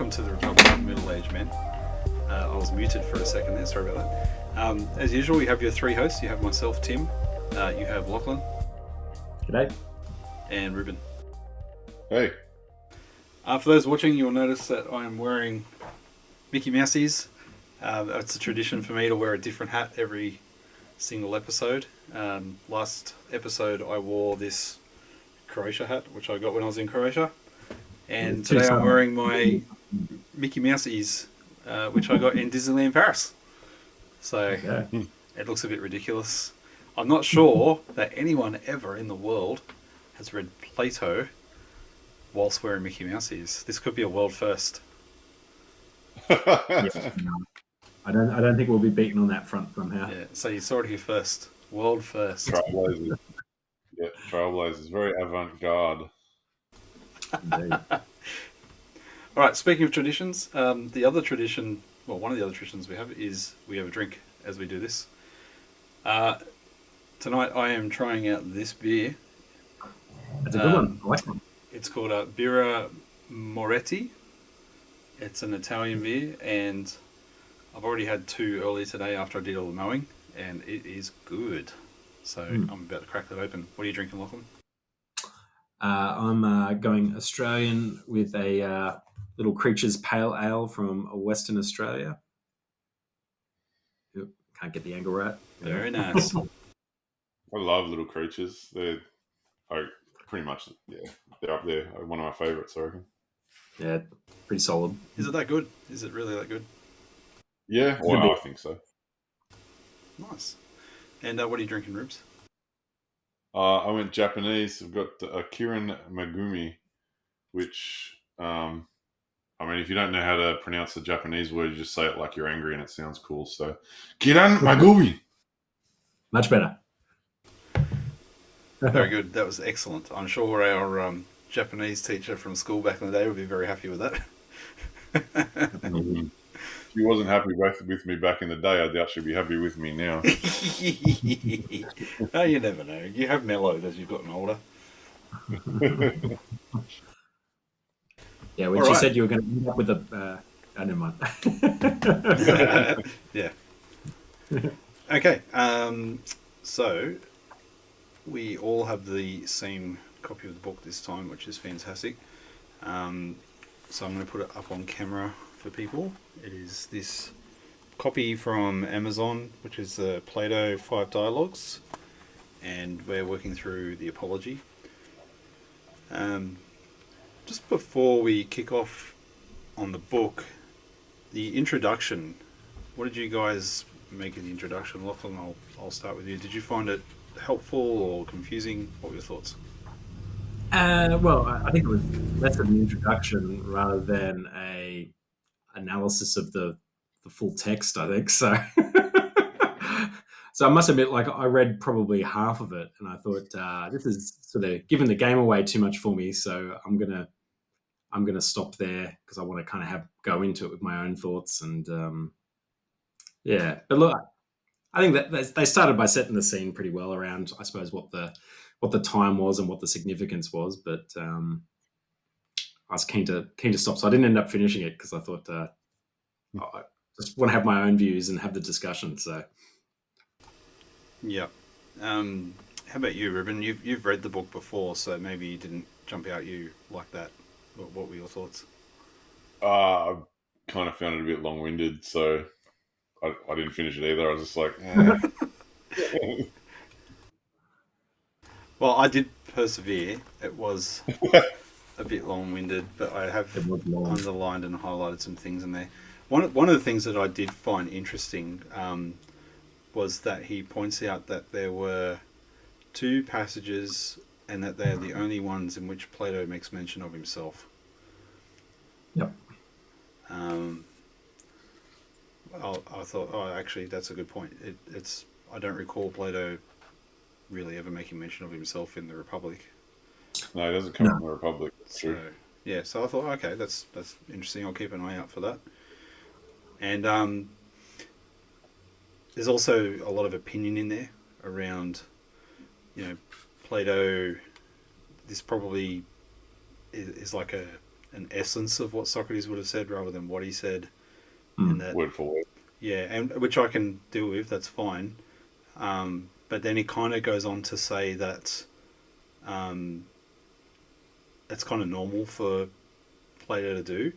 welcome to the Republic of Middle-Aged Men. I was muted for a second there, sorry about that. As usual, you have your three hosts. You have myself, Tim. You have Lachlan. G'day. And Ruben. Hey. For those watching, you'll notice that I am wearing Mickey Mouseys. It's a tradition for me to wear a different hat every single episode. Last episode, I wore this Croatia hat, which I got when I was in Croatia. And today I'm wearing my Mickey Mouseys, which I got in Disneyland Paris. So it looks a bit ridiculous. I'm not sure that anyone ever in the world has read Plato whilst wearing Mickey Mouseys. This could be a world first. I don't think we'll be beaten on that front somehow. Yeah, so you saw it here first. World first. Trailblazers. Yeah, Trailblazers. Very avant-garde. All right, speaking of traditions, the other tradition, well, one of the other traditions we have is we have a drink as we do this. Tonight I am trying out this beer. That's a good one. I like one. It's called Birra Moretti. It's an Italian beer, and I've already had two earlier today after I did all the mowing, and it is good. So I'm about to crack that open. What are you drinking, Lachlan? I'm going Australian with a Little Creatures Pale Ale from Western Australia. Ooh, can't get the angle right. Very nice. I love Little Creatures. They're pretty much, they're up there. One of my favourites, I reckon. Yeah, pretty solid. Is it that good? Is it really that good? Yeah, well, I think so. Nice. And what are you drinking, Rubes? I went Japanese. I've got a Kirin Megumi, which, if you don't know how to pronounce the Japanese word, you just say it like you're angry and it sounds cool. So, Kirin Megumi. Much better. Very good. That was excellent. I'm sure our Japanese teacher from school back in the day would be very happy with that. If he wasn't happy with me back in the day, I doubt she'd be happy with me now. Oh, you never know. You have mellowed as you've gotten older. Yeah, when she said you were going to end up with a... never mind. Yeah. Okay. So, we all have the same copy of the book this time, which is fantastic. So I'm going to put it up on camera for people. It is this copy from Amazon, which is the Plato 5 Dialogues, and we're working through the Apology. Just before we kick off on the book, the introduction, what did you guys make of the introduction? Lachlan, I'll start with you. Did you find it helpful or confusing? What were your thoughts? Well, I think it was less of an introduction rather than a analysis of the full text, I think. So so I must admit, I read probably half of it and I thought, this is sort of giving the game away too much for me. So I'm gonna stop there because I want to kind of go into it with my own thoughts. And but look, I think that they started by setting the scene pretty well around, I suppose, what the time was and what the significance was. But I was keen to stop, so I didn't end up finishing it because I thought I just want to have my own views and have the discussion. So, yeah. How about you, Ruben? You've read the book before, so maybe you didn't jump out you like that. What were your thoughts? I kind of found it a bit long-winded, so I didn't finish it either. I was just like, Well, I did persevere. It was a bit long-winded, but I have underlined and highlighted some things in there. One of the things that I did find interesting was that he points out that there were two passages and that they're the only ones in which Plato makes mention of himself. Yep. I thought, actually, that's a good point. I don't recall Plato really ever making mention of himself in the Republic. No, he doesn't come from the Republic. That's true. So I thought, okay, that's interesting. I'll keep an eye out for that. And there's also a lot of opinion in there around, Plato. This probably is like a an essence of what Socrates would have said rather than what he said, and Hmm. that Word for word. yeah, and which I can deal with. That's fine. But then he kind of goes on to say that um, it's kind of normal for Plato to do,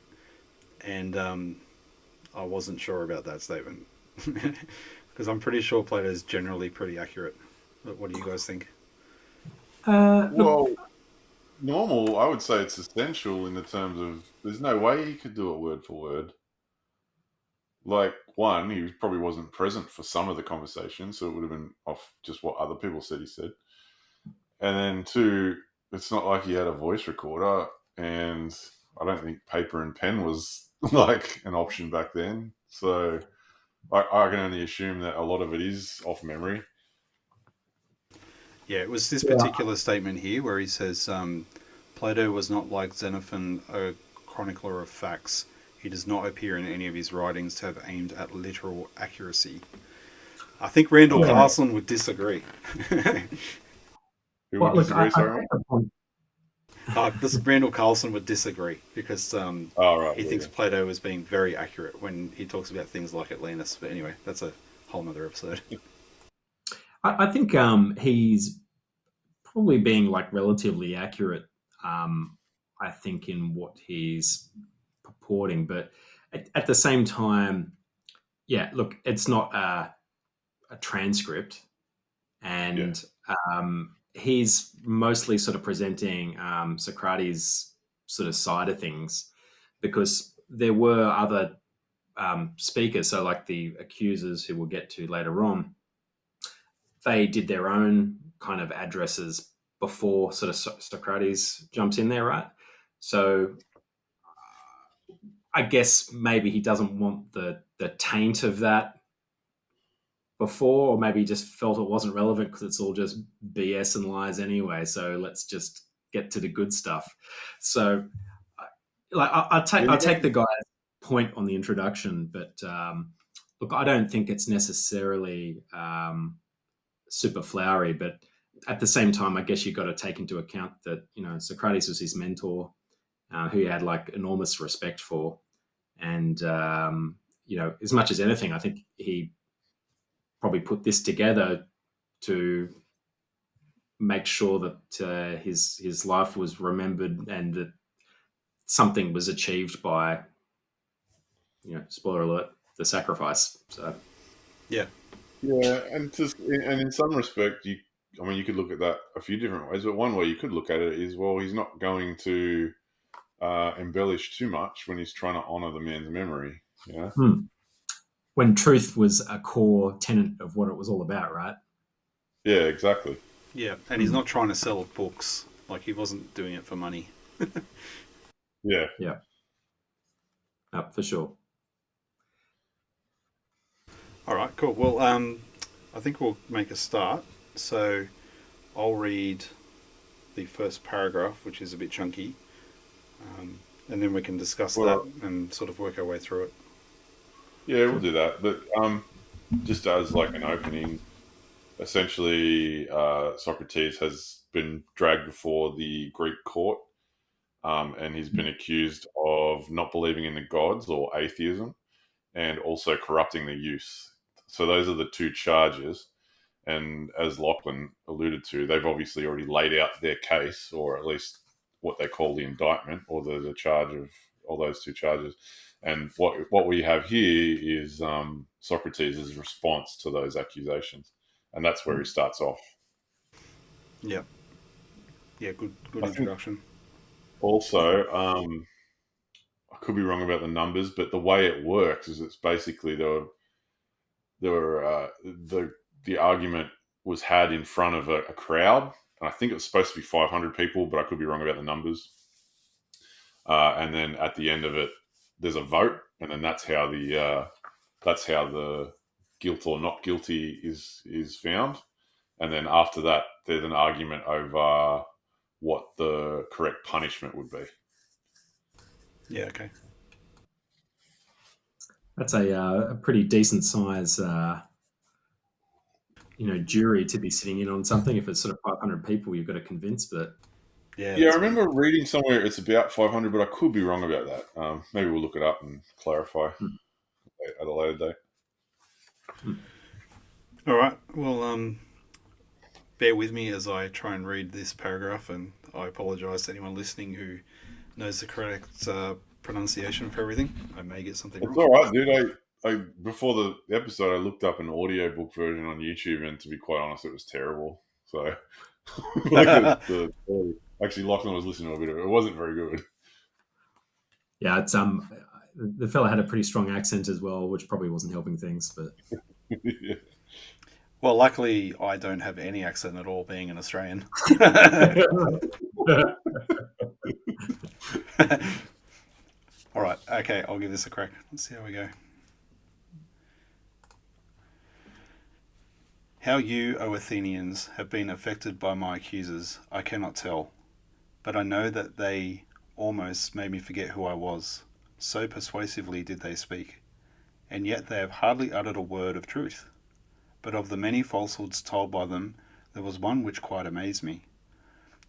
and I wasn't sure about that statement because I'm pretty sure Plato is generally pretty accurate. But what do you guys think? Look, Well, normal, I would say it's essential in the terms of there's no way he could do it word for word. Like, one, he probably wasn't present for some of the conversation, so it would have been off just what other people said he said. And then two, it's not like he had a voice recorder, and I don't think paper and pen was like an option back then. So I can only assume that a lot of it is off memory. Yeah, it was this yeah. particular statement here where he says Plato was not like Xenophon, a chronicler of facts. He does not appear in any of his writings to have aimed at literal accuracy. I think Randall Oh, Yeah. Carlson would disagree. who would Well, look, disagree? I Sorry, take mate. the point. This Randall Carlson would disagree because Oh, right, he thinks yeah, Plato was being very accurate when he talks about things like Atlantis. But anyway, that's a whole nother episode. I think he's probably being like relatively accurate. Um, I think in what he's purporting, but at the same time, yeah. Look, it's not a transcript, yeah, and he's mostly sort of presenting Socrates' sort of side of things, because there were other speakers. So, like the accusers, who we'll get to later on, they did their own kind of addresses before sort of Socrates jumps in there, right? So I guess maybe he doesn't want the taint of that before, or maybe he just felt it wasn't relevant because it's all just BS and lies anyway. So let's just get to the good stuff. So, like, I'll yeah. take the guy's point on the introduction, but look, I don't think it's necessarily super flowery, but at the same time, I guess you've got to take into account that Socrates was his mentor, who he had like enormous respect for, and as much as anything, I think he probably put this together to make sure that his life was remembered and that something was achieved by, spoiler alert, the sacrifice. So Yeah, Yeah, and in some respect, I mean, you could look at that a few different ways. But one way you could look at it is, well, he's not going to embellish too much when he's trying to honor the man's memory. Yeah, when truth was a core tenet of what it was all about, right? yeah, exactly. yeah, and he's Hmm. not trying to sell books. Like he wasn't doing it for money. Yeah, Yeah, for sure. All right, cool. Well, I think we'll make a start. So I'll read the first paragraph, which is a bit chunky, and then we can discuss that well, and sort of work our way through it. yeah, we'll Sure. do that. But just as like an opening, essentially, Socrates has been dragged before the Greek court, and he's been accused of not believing in the gods or atheism, and also corrupting the youth. So those are the two charges. And as Lachlan alluded to, they've obviously already laid out their case, or at least what they call the indictment, or the charge of all those two charges. And what we have here is Socrates' response to those accusations, and that's where he starts off. Yeah, yeah, good I think introduction. also, I could be wrong about the numbers, but the way it works is it's basically the argument was had in front of a crowd, and I think it was supposed to be 500 people, but I could be wrong about the numbers. And then at the end of it, there's a vote, and then that's how the guilt or not guilty is found. And then after that, there's an argument over what the correct punishment would be. Yeah, okay. That's a pretty decent size, jury to be sitting in on something. If it's sort of 500 people, you've got to convince. But Yeah, Yeah, I that's weird. remember reading somewhere it's about 500, but I could be wrong about that. Maybe we'll look it up and clarify Hmm. at a later date. Hmm. All right. Well, bear with me as I try and read this paragraph, and I apologise to anyone listening who knows the correct pronunciation for everything. I may get something It's wrong. all right, dude. I before the episode, I looked up an audiobook version on YouTube, and to be quite honest, it was terrible. So, like actually, Lachlan was listening to a bit of it. It wasn't very good. Yeah, it's the fella had a pretty strong accent as well, which probably wasn't helping things. But Yeah. Well, luckily, I don't have any accent at all, being an Australian. All right. Okay, I'll give this a crack. Let's see how we go. How you, O Athenians, have been affected by my accusers, I cannot tell, but I know that they almost made me forget who I was. So persuasively did they speak, and yet they have hardly uttered a word of truth. But of the many falsehoods told by them, there was one which quite amazed me.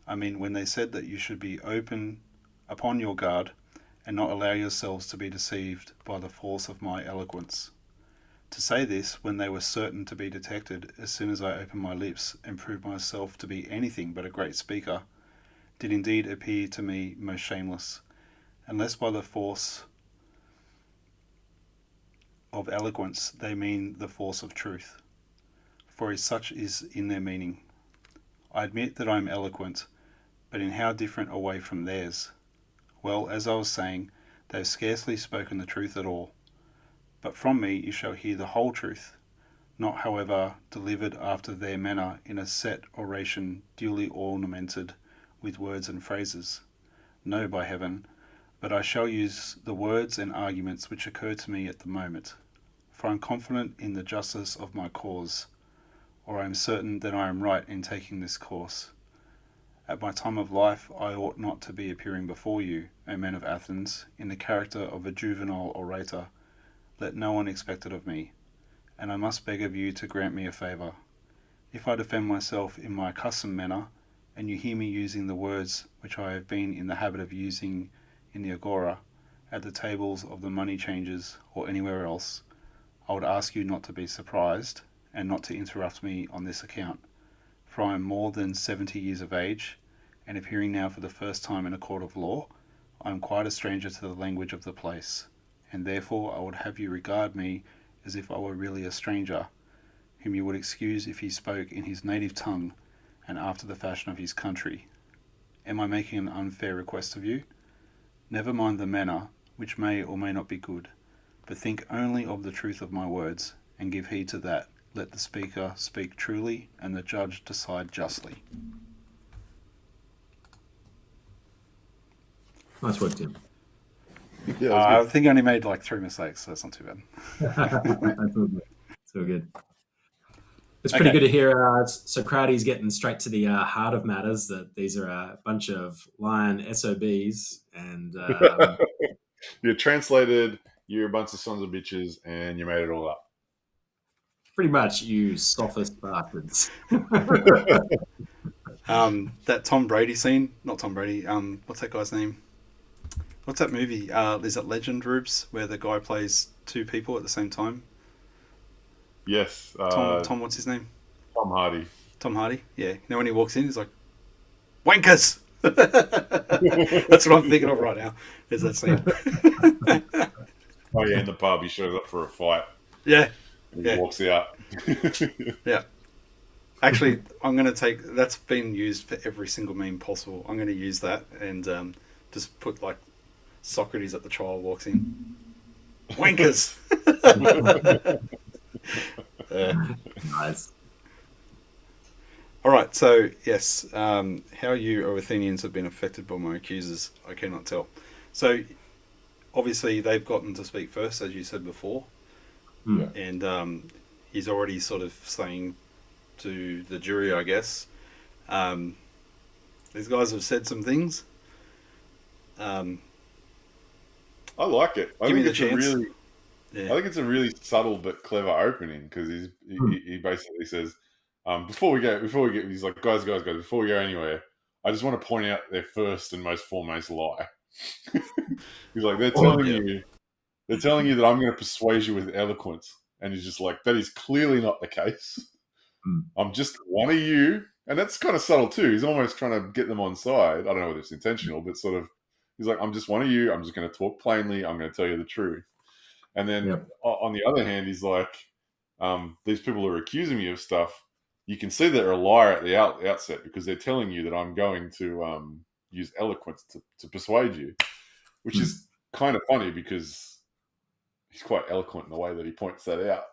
I mean, when they said that you should be open upon your guard, and not allow yourselves to be deceived by the force of my eloquence. To say this when they were certain to be detected as soon as I opened my lips and proved myself to be anything but a great speaker, did indeed appear to me most shameless, unless by the force of eloquence they mean the force of truth, for such is in their meaning. I admit that I am eloquent, but in how different a way from theirs. Well, as I was saying, they have scarcely spoken the truth at all. But from me you shall hear the whole truth, not however delivered after their manner in a set oration duly ornamented with words and phrases. No, by heaven, but I shall use the words and arguments which occur to me at the moment, for I am confident in the justice of my cause, or I am certain that I am right in taking this course. At my time of life I ought not to be appearing before you, O men of Athens, in the character of a juvenile orator. Let no one expect it of me, and I must beg of you to grant me a favour. If I defend myself in my accustomed manner, and you hear me using the words which I have been in the habit of using in the agora, at the tables of the money changers, or anywhere else, I would ask you not to be surprised, and not to interrupt me on this account, for I am more than 70 years of age, and appearing now for the first time in a court of law, I am quite a stranger to the language of the place, and therefore I would have you regard me as if I were really a stranger, whom you would excuse if he spoke in his native tongue and after the fashion of his country. Am I making an unfair request of you? Never mind the manner, which may or may not be good, but think only of the truth of my words, and give heed to that. Let the speaker speak truly, and the judge decide justly. nice work, Tim. Yeah, I think I only made like 3 mistakes, so that's not too bad. That's all good. It's all good. It's pretty Okay. good to hear Socrates getting straight to the heart of matters, that these are a bunch of lying SOBs. And you translated. You're a bunch of sons of bitches, and you made it all up. pretty much you sophist bastards. That Tom Brady scene, not Tom Brady. What's that guy's name? What's that movie? Is it Legend, Rubes, where the guy plays two people at the same time? Yes, Tom, what's his name? Tom Hardy. Tom Hardy. Yeah. You know when he walks in, he's like, "Wankers." That's what I'm thinking of right now. Is that scene? Oh yeah, in the pub, he shows up for a fight. Yeah. And he Yeah. walks out. Yeah. Actually, I'm going to take that's been used for every single meme possible. I'm going to use that and just put like Socrates at the trial walks in. Wankers. Nice. All right. So yes, how you, O Athenians, have been affected by my accusers, I cannot tell. So obviously they've gotten to speak first, as you said before, Hmm. and he's already sort of saying to the jury, I guess, um, these guys have said some things. I like it. Give me the chance. Yeah. I think it's a really subtle but clever opening because he basically says, before we get, he's like, guys, before we go anywhere, I just want to point out their first and most foremost lie. He's like, they're Oh, telling yeah. you that I'm going to persuade you with eloquence, and he's just like, that is clearly not the case. I'm just one of you, and that's kind of subtle too. He's almost trying to get them on side. I don't know whether it's intentional, but sort of, he's like, I'm just one of you. I'm just going to talk plainly. I'm going to tell you the truth. And then Yep. on the other hand, he's like, these people are accusing me of stuff. You can see they're a liar at the outset because they're telling you that I'm going to use eloquence to persuade you, which is kind of funny because he's quite eloquent in the way that he points that out.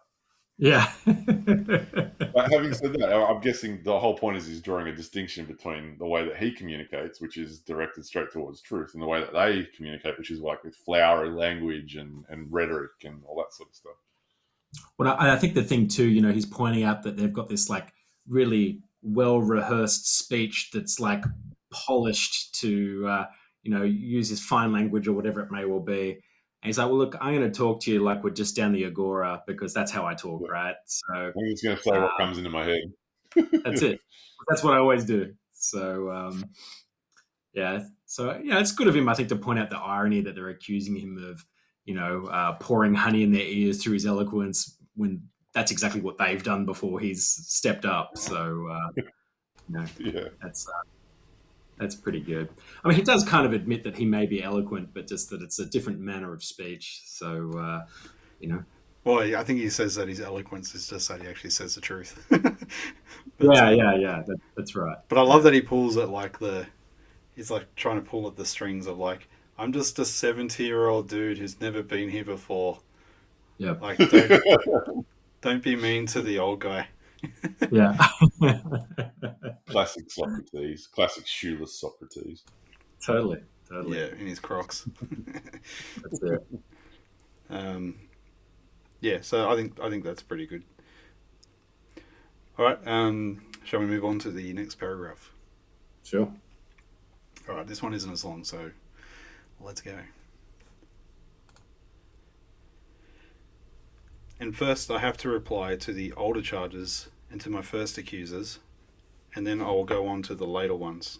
Yeah. But having said that, I'm guessing the whole point is he's drawing a distinction between the way that he communicates, which is directed straight towards truth, and the way that they communicate, which is like with flowery language and rhetoric and all that sort of stuff. Well, I think the thing too, you know, he's pointing out that they've got this like really well rehearsed speech that's like polished to, you know, use his fine language or whatever it may well be. And he's like, well, look, I'm going to talk to you like we're just down the agora because that's how I talk, Yeah. right? So I'm just going to say what comes into my head. that's it. That's what I always do. So yeah, so yeah, it's good of him, I think, to point out the irony that they're accusing him of, you know, pouring honey in their ears through his eloquence when that's exactly what they've done before he's stepped up. So you know, Yeah. that's pretty good. I mean, he does kind of admit that he may be eloquent, but just that it's a different manner of speech. So you know, Well, I think he says that his eloquence is just that he actually says the truth. yeah, that's right. But I love that he pulls at like he's like trying to pull at the strings of like, I'm just a 70-year-old dude who's never been here before. Yeah, Like, don't be mean to the old guy. yeah. Classic Socrates, classic shoeless Socrates. Totally. Yeah, in his Crocs. That's it. Yeah, so I think that's pretty good. All right, shall we move on to the next paragraph? Sure. All right, this one isn't as long, so let's go. And first, I have to reply to the older charges and to my first accusers, and then I will go on to the later ones.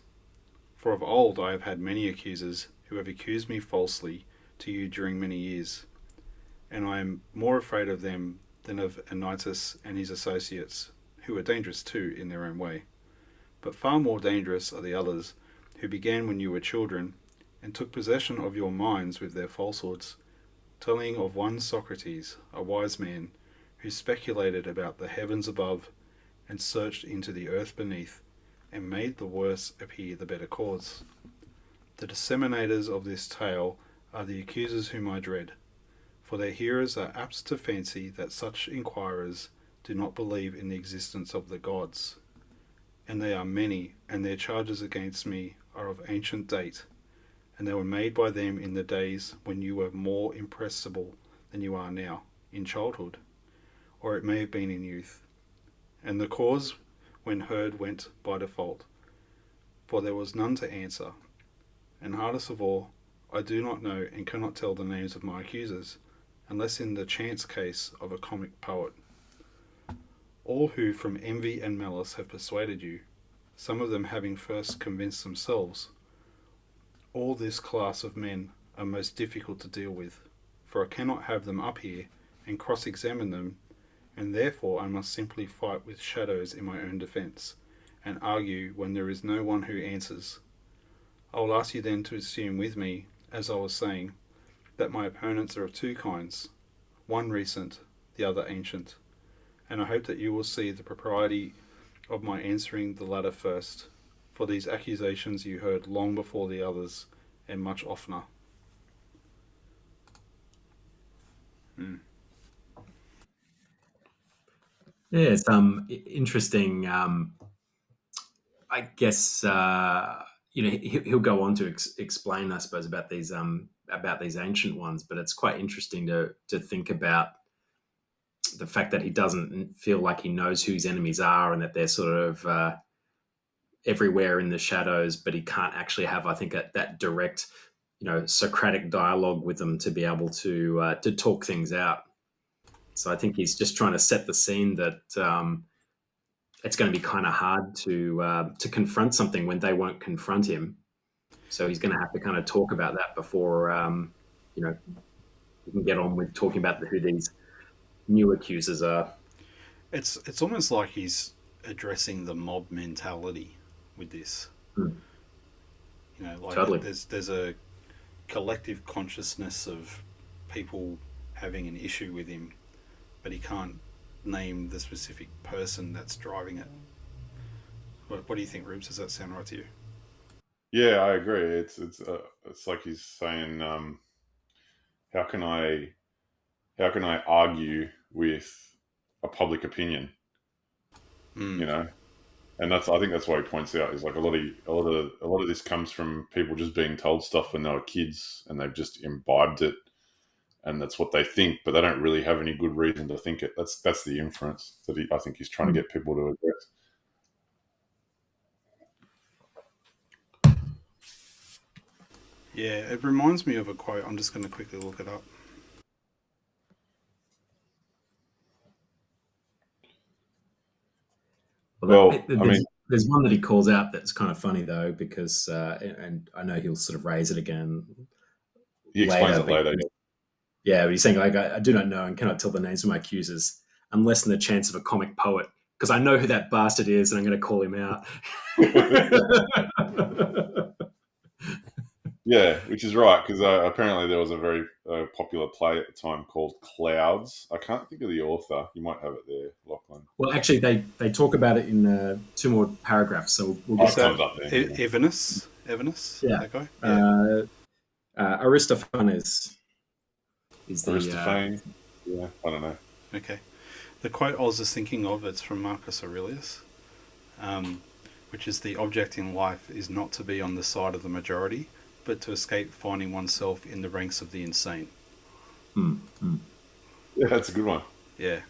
For of old I have had many accusers who have accused me falsely to you during many years, and I am more afraid of them than of Anytus and his associates, who are dangerous too in their own way. But far more dangerous are the others, who began when you were children, and took possession of your minds with their falsehoods, telling of one Socrates, a wise man, who speculated about the heavens above, and searched into the earth beneath, and made the worse appear the better cause. The disseminators of this tale are the accusers whom I dread, for their hearers are apt to fancy that such inquirers do not believe in the existence of the gods. And they are many, and their charges against me are of ancient date, and they were made by them in the days when you were more impressible than you are now, in childhood, or it may have been in youth. And the cause, when heard, went by default, for there was none to answer. And hardest of all, I do not know and cannot tell the names of my accusers, unless in the chance case of a comic poet. All who from envy and malice have persuaded you, some of them having first convinced themselves, all this class of men are most difficult to deal with, for I cannot have them up here and cross-examine them, and therefore I must simply fight with shadows in my own defence, and argue when there is no one who answers. I will ask you then to assume with me, as I was saying, that my opponents are of two kinds, one recent, the other ancient, and I hope that you will see the propriety of my answering the latter first, for these accusations you heard long before the others, and much oftener. Yeah, it's interesting. I guess you know he'll go on to explain, I suppose, about these ancient ones. But it's quite interesting to think about the fact that he doesn't feel like he knows who his enemies are, and that they're sort of everywhere in the shadows. But he can't actually have, I think, that direct, you know, Socratic dialogue with them to be able to talk things out. So I think he's just trying to set the scene that it's going to be kind of hard to confront something when they won't confront him. So he's going to have to kind of talk about that before you know we can get on with talking about who these new accusers are. It's almost like he's addressing the mob mentality with this. Hmm. You know, like Totally. there's a collective consciousness of people having an issue with him, but he can't name the specific person that's driving it. What do you think, Rubes? Does that sound right to you? Yeah, I agree. It's like he's saying, how can I argue with a public opinion? Mm. You know, and I think that's why he points out is like a lot of this comes from people just being told stuff when they were kids and they've just imbibed it, and that's what they think, but they don't really have any good reason to think it. That's the inference that I think he's trying to get people to address. Yeah, it reminds me of a quote. I'm just going to quickly look it up. Well, Well, I mean, there's one that he calls out that's kind of funny though, because and I know he'll sort of raise it again he explains later. it But later. yeah, but he's saying like, I do not know and cannot tell the names of my accusers, unless in the chance of a comic poet, because I know who that bastard is, and I'm going to call him out. Yeah, which is right because apparently there was a very popular play at the time called Clouds. I can't think of the author. You might have it there, Lachlan. Well, actually, they talk about it in two more paragraphs, so we'll Oh, get Is it to that comes it. up there. Yeah. Evanus? Evanus? Yeah. That guy? Yeah. Aristophanes is the Aristophanes. Yeah, I don't know. Okay. The quote I was just thinking of, it's from Marcus Aurelius, um, which is the object in life is not to be on the side of the majority, but to escape finding oneself in the ranks of the insane. hmm. Yeah, that's a good one. Yeah.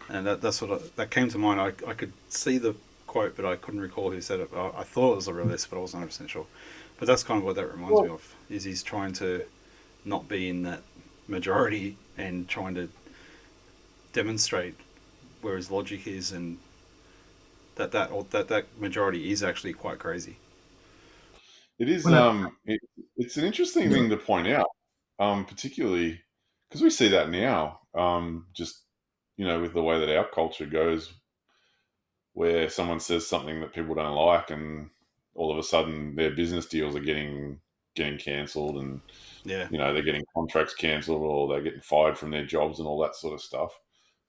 And that's that came to mind. I could see the quote, but I couldn't recall who said it. I thought it was Aurelius, but I wasn't 100% sure. But that's kind of what that reminds me Well, of, is he's trying to not be in that majority and trying to demonstrate where his logic is, and that majority is actually quite crazy. it is. When I, It's an interesting thing to point out, particularly because we see that now. Just with the way that our culture goes, where someone says something that people don't like, and all of a sudden their business deals are getting cancelled, and Yeah. they're getting contracts cancelled, or they're getting fired from their jobs, and all that sort of stuff.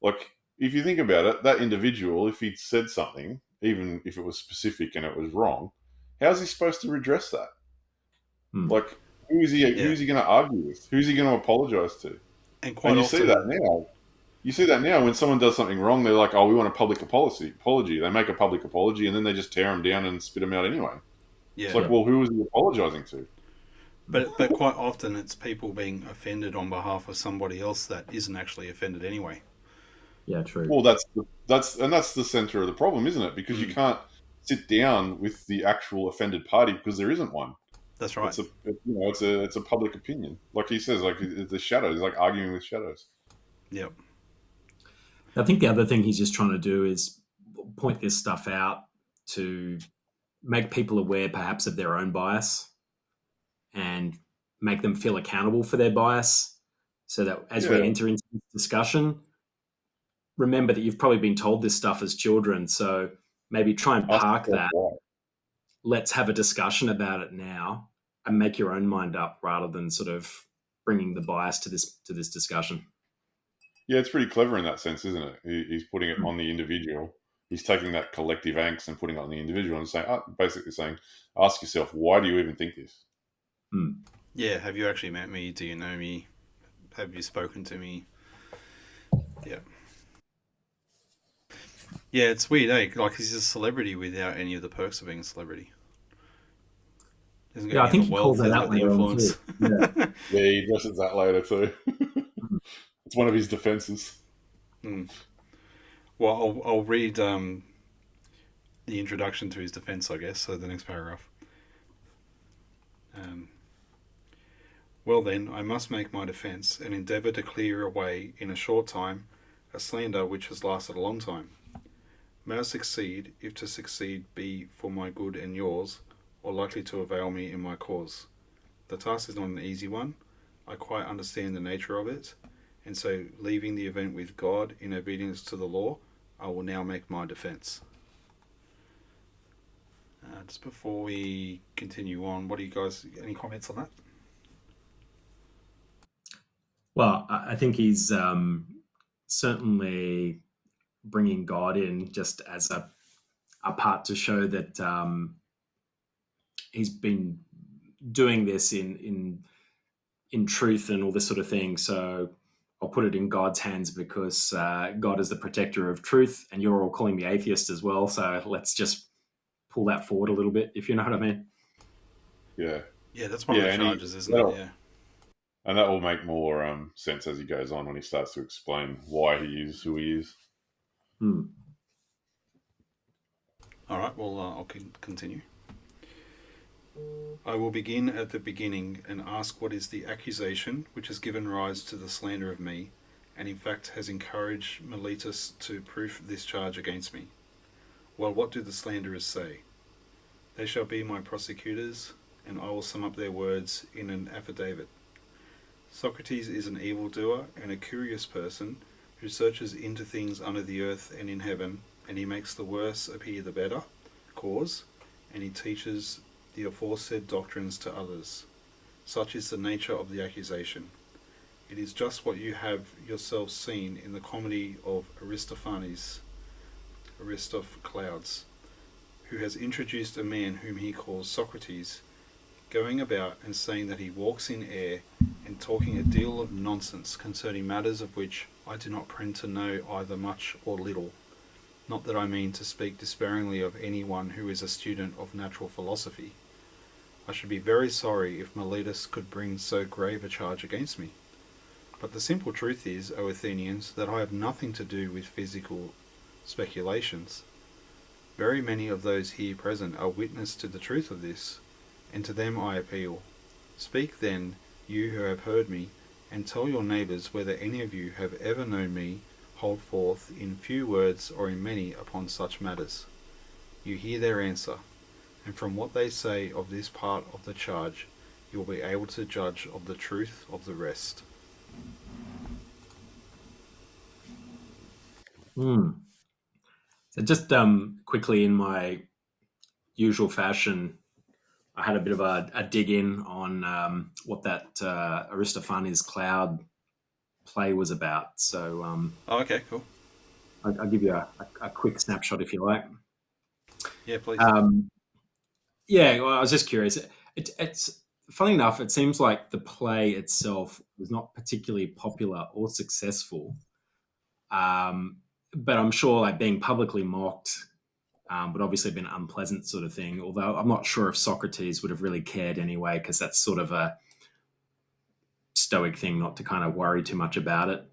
Like, if you think about it, that individual, if he'd said something, even if it was specific and it was wrong, how's he supposed to redress that? hmm. Like, who is he? Yeah. Who's he going to argue with? Who's he going to apologise to? And And quite you see that often, now. You see that now when someone does something wrong, they're like, "Oh, we want a public apology." They make a public apology, and then they just tear them down and spit them out anyway. It's yeah. like, Yeah. well, who is he apologising to? But quite often it's people being offended on behalf of somebody else that isn't actually offended anyway. Yeah, true. Well, that's the center of the problem, isn't it? Because you Mm, can't sit down with the actual offended party because there isn't one. that's right. It's a public opinion. Like he says, like it's the shadows, like arguing with shadows. Yep. I think the other thing he's just trying to do is point this stuff out to make people aware, perhaps, of their own bias and make them feel accountable for their bias, so that as we Yeah, enter into this discussion, remember that you've probably been told this stuff as children. So maybe try and ask park yourself that. why. Let's have a discussion about it now and make your own mind up rather than sort of bringing the bias to this discussion. Yeah, it's pretty clever in that sense, isn't it? He's putting it on the individual. He's taking that collective angst and putting it on the individual and saying, basically saying, ask yourself, why do you even think this? Mm. Yeah. Have you actually met me? Do you know me? Have you spoken to me? Yeah. Yeah, it's weird, eh? Like he's a celebrity without any of the perks of being a celebrity. He hasn't got Yeah, I any of think the he calls wealth. He that hasn't out got the later on too. influence. Yeah. Yeah, he addresses that later too. Mm. It's one of his defenses. Hmm. Well, I'll read the introduction to his defense, I guess. So the next paragraph. Um, well, then, I must make my defence and endeavour to clear away in a short time a slander which has lasted a long time. May I succeed, if to succeed be for my good and yours, or likely to avail me in my cause. The task is not an easy one. I quite understand the nature of it, and so, leaving the event with God in obedience to the law, I will now make my defence. Just before we continue on, what do you guys, any comments on that? Well, I think he's certainly bringing God in just as a part to show that he's been doing this in truth and all this sort of thing. So I'll put it in God's hands because God is the protector of truth, and you're all calling me atheist as well. So let's just pull that forward a little bit, if you know what I mean. Yeah. Yeah, that's one of the and charges, isn't it? Yeah. And that will make more sense as he goes on when he starts to explain why he is who he is. All right, well, I'll continue. I will begin at the beginning and ask what is the accusation which has given rise to the slander of me, and in fact has encouraged Miletus to proof this charge against me. Well, what do the slanderers say? They shall be my prosecutors, and I will sum up their words in an affidavit. Socrates is an evildoer and a curious person who searches into things under the earth and in heaven, and he makes the worse appear the better cause, and he teaches the aforesaid doctrines to others. Such is the nature of the accusation. It is just what you have yourselves seen in the comedy of Aristophanes, Aristocles, who has introduced a man whom he calls Socrates, going about and saying that he walks in air, and talking a deal of nonsense concerning matters of which I do not pretend to know either much or little. Not that I mean to speak despairingly of any one who is a student of natural philosophy. I should be very sorry if Miletus could bring so grave a charge against me. But the simple truth is, O Athenians, that I have nothing to do with physical speculations. Very many of those here present are witness to the truth of this, and to them I appeal. Speak then, you who have heard me, and tell your neighbours whether any of you have ever known me hold forth in few words or in many upon such matters. You hear their answer, and from what they say of this part of the charge, you will be able to judge of the truth of the rest. So just quickly, in my usual fashion, I had a bit of a dig in on what that Aristophanes cloud play was about. So Okay, cool. I'll give you a quick snapshot if you like. Yeah, please. Yeah, well, I was just curious. It's funny enough. It seems like the play itself was not particularly popular or successful, but I'm sure like being publicly mocked would obviously have been an unpleasant sort of thing. Although I'm not sure if Socrates would have really cared anyway, because that's sort of a stoic thing not to kind of worry too much about it.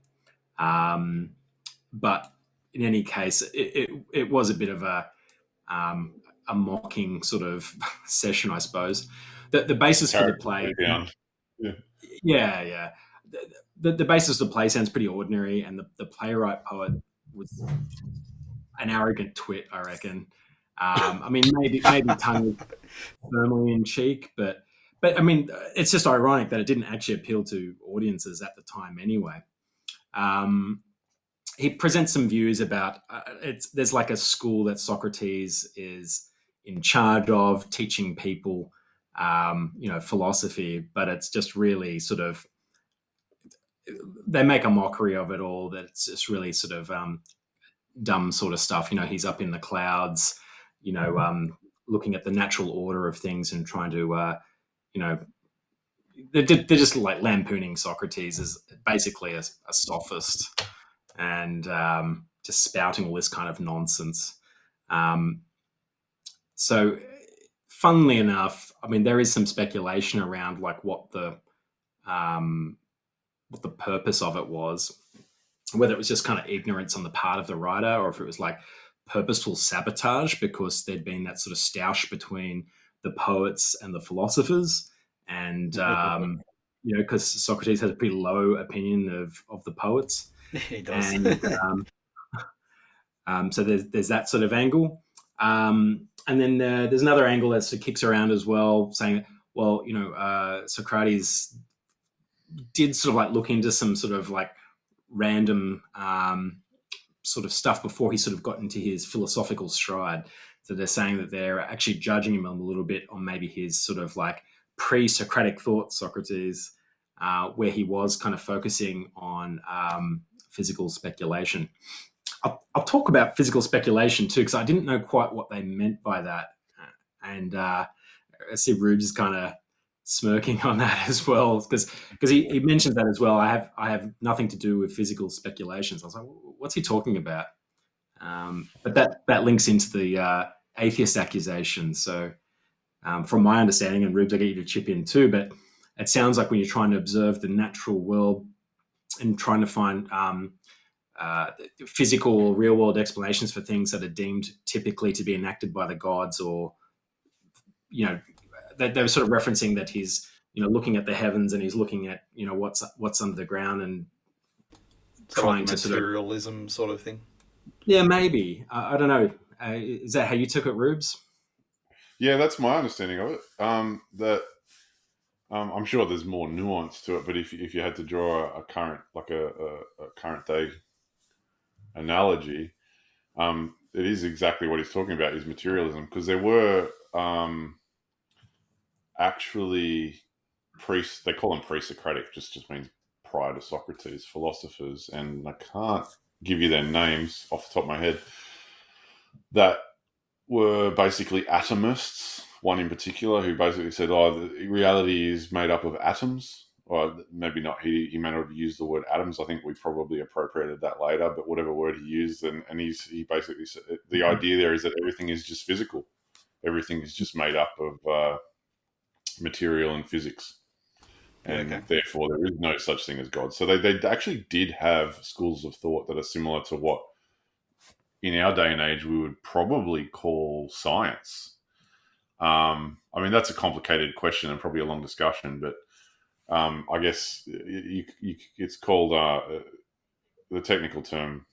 But in any case, it was a bit of a mocking sort of session, I suppose. The basis for the play, yeah. The basis of the play sounds pretty ordinary, and the playwright poet was an arrogant twit, I reckon. I mean, maybe tongue firmly in cheek, but I mean, it's just ironic that it didn't actually appeal to audiences at the time anyway. He presents some views about there's like a school that Socrates is in charge of teaching people, philosophy, but it's just really sort of they make a mockery of it all. That it's just really sort of dumb sort of stuff. He's up in the clouds, looking at the natural order of things and trying to, they're just like lampooning Socrates as basically a sophist and just spouting all this kind of nonsense. So, funnily enough, I mean, there is some speculation around like what the purpose of it was, whether it was just kind of ignorance on the part of the writer or if it was like purposeful sabotage because there'd been that sort of stoush between the poets and the philosophers. And, because Socrates has a pretty low opinion of the poets. He does. And, So there's that sort of angle. And then there's another angle that sort of kicks around as well, saying, well, Socrates did sort of like look into some sort of like random sort of stuff before he sort of got into his philosophical stride. So they're saying that they're actually judging him a little bit on maybe his sort of like pre-Socratic thought, Socrates, where he was kind of focusing on physical speculation. I'll talk about physical speculation too, because I didn't know quite what they meant by that. And I see Rubes is kind of smirking on that as well, because he mentions that as well. I have nothing to do with physical speculations. I was like, what's he talking about? But that links into the atheist accusation. So from my understanding, and Rubes, I get you to chip in too, but it sounds like when you're trying to observe the natural world and trying to find physical or real world explanations for things that are deemed typically to be enacted by the gods, or they were sort of referencing that he's looking at the heavens and he's looking at what's under the ground and trying to materialism sort of thing. Yeah, maybe. I don't know. Is that how you took it, Rubes? Yeah, that's my understanding of it. That I'm sure there's more nuance to it, but if you had to draw a current current day analogy, it is exactly what he's talking about, is materialism, because there were actually priests. They call them pre-Socratic, just means prior to Socrates, philosophers, and I can't give you their names off the top of my head, that were basically atomists. One in particular who basically said, the reality is made up of atoms. Or maybe not, he may not have used the word atoms. I think we probably appropriated that later, but whatever word he used, and he basically said, the idea there is that everything is just physical. Everything is just made up of material and physics. And therefore there is no such thing as God. So they actually did have schools of thought that are similar to what in our day and age we would probably call science. I mean, that's a complicated question and probably a long discussion, but I guess it's called, the technical term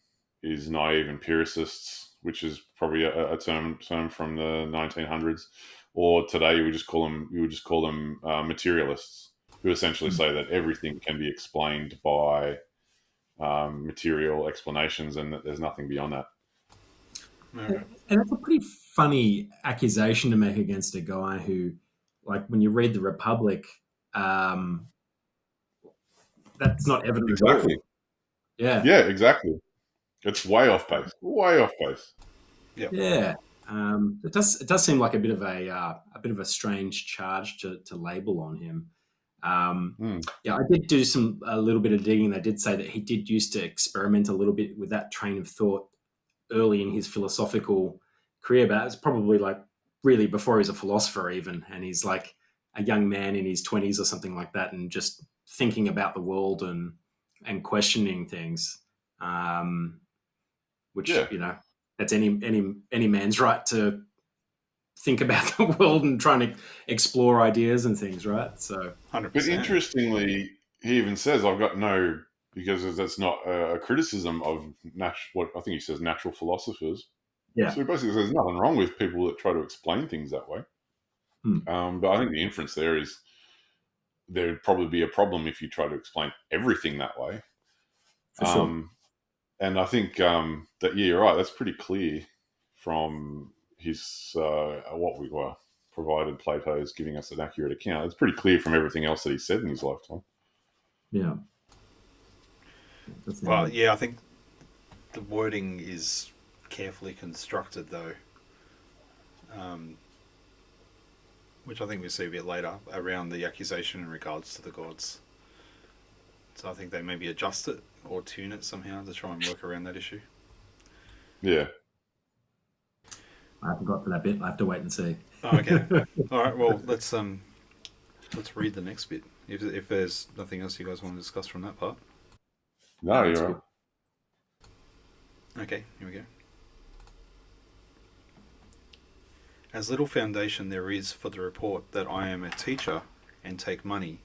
is naive empiricists, which is probably a term from the 1900s, or today you would just call them materialists, who essentially say that everything can be explained by material explanations and that there's nothing beyond that. Okay. And it's a pretty funny accusation to make against a guy who, like, when you read the Republic, that's not evident exactly. At all. Yeah. Yeah, exactly. It's way off base. Way off base. Yep. Yeah. It does seem like a bit of a strange charge to label on him. Yeah, I did do a little bit of digging. They did say that he did used to experiment a little bit with that train of thought early in his philosophical career, but it's probably like really before he was a philosopher even, and he's like a young man in his 20s or something like that, and just thinking about the world and questioning things, which that's any man's right to think about the world and trying to explore ideas and things, right? So 100%. But interestingly, he even says, I've got no, because that's not a criticism of what I think he says, natural philosophers. Yeah. So he basically says there's nothing wrong with people that try to explain things that way. But I think the inference there is there'd probably be a problem if you try to explain everything that way. For sure. And I think that, you're right. That's pretty clear from his what we were provided. Plato is giving us an accurate account. It's pretty clear from everything else that he said in his lifetime. Yeah. Well, yeah, I think the wording is carefully constructed, though, which I think we'll see a bit later around the accusation in regards to the gods. So I think they maybe adjust it or tune it somehow to try and work around that issue. Yeah. I haven't got to that bit. I have to wait and see. Oh, okay. All right. Well, let's read the next bit. If there's nothing else you guys want to discuss from that part. No, you're right. Okay, here we go. As little foundation there is for the report that I am a teacher and take money,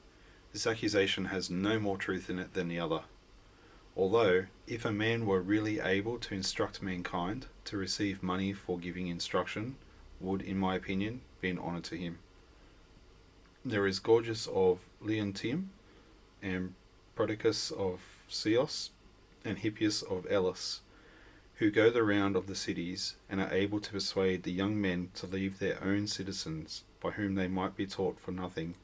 this accusation has no more truth in it than the other. Although, if a man were really able to instruct mankind, to receive money for giving instruction would, in my opinion, be an honour to him. There is Gorgias of Leontium, and Prodicus of Ceos, and Hippias of Elis, who go the round of the cities and are able to persuade the young men to leave their own citizens, by whom they might be taught for nothing,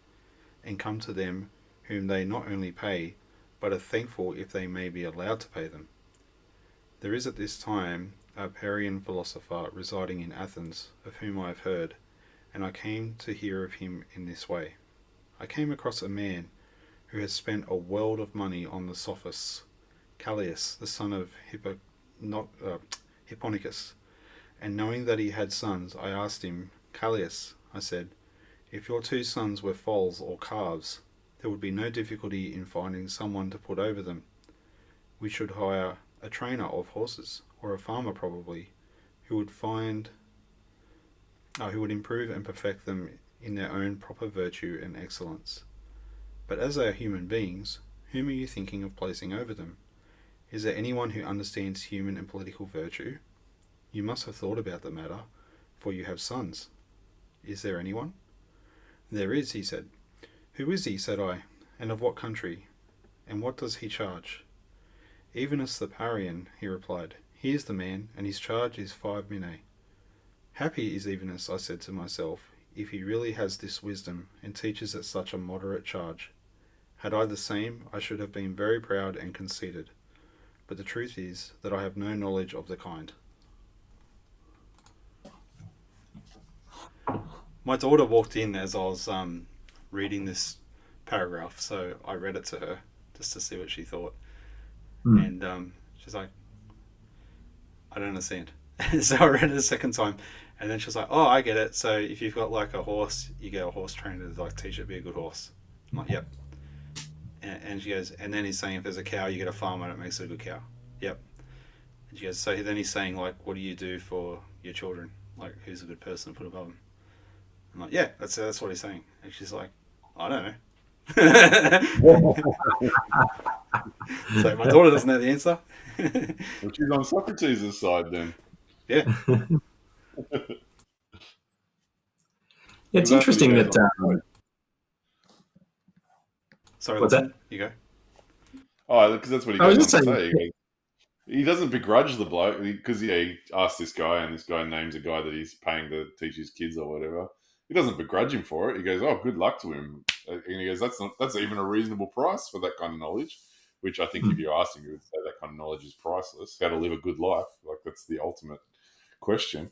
and come to them whom they not only pay, but are thankful if they may be allowed to pay them. There is at this time a Parian philosopher residing in Athens, of whom I have heard, and I came to hear of him in this way. I came across a man who has spent a world of money on the sophists, Callias, the son of Hipponicus, and knowing that he had sons, I asked him, Callias, I said, if your 2 sons were foals or calves, there would be no difficulty in finding someone to put over them. We should hire a trainer of horses, or a farmer probably, who would improve and perfect them in their own proper virtue and excellence. But as they are human beings, whom are you thinking of placing over them? Is there anyone who understands human and political virtue? You must have thought about the matter, for you have sons. Is there anyone? There is, he said. Who is he, said I, and of what country? And what does he charge? Evenus the Parian, he replied. He is the man, and his charge is 5 minae. Happy is Evenus, I said to myself, if he really has this wisdom, and teaches at such a moderate charge. Had I the same, I should have been very proud and conceited. But the truth is that I have no knowledge of the kind. My daughter walked in as I was reading this paragraph, so I read it to her just to see what she thought. And she's like, I don't understand. So I read it a second time, and then she's like, oh, I get it. So if you've got like a horse, you get a horse trainer to like teach it to be a good horse. I'm like, yep. And she goes, and then he's saying if there's a cow, you get a farmer and it makes it a good cow. Yep. And she goes, so then he's saying like, what do you do for your children? Like, who's a good person to put above them? I'm like, yeah, that's what he's saying. And she's like, I don't know. So my daughter doesn't know the answer. Well, she's on Socrates' side then. Yeah. It's interesting that. Sorry, what's listen. that? You go. Oh, because that's what he goes on to say. He doesn't begrudge the bloke because he asked this guy, and this guy names a guy that he's paying to teach his kids or whatever. He doesn't begrudge him for it. He goes, "Oh, good luck to him," and he goes, "That's even a reasonable price for that kind of knowledge." Which I think if you asked him, he would say that kind of knowledge is priceless. How to live a good life, like that's the ultimate question.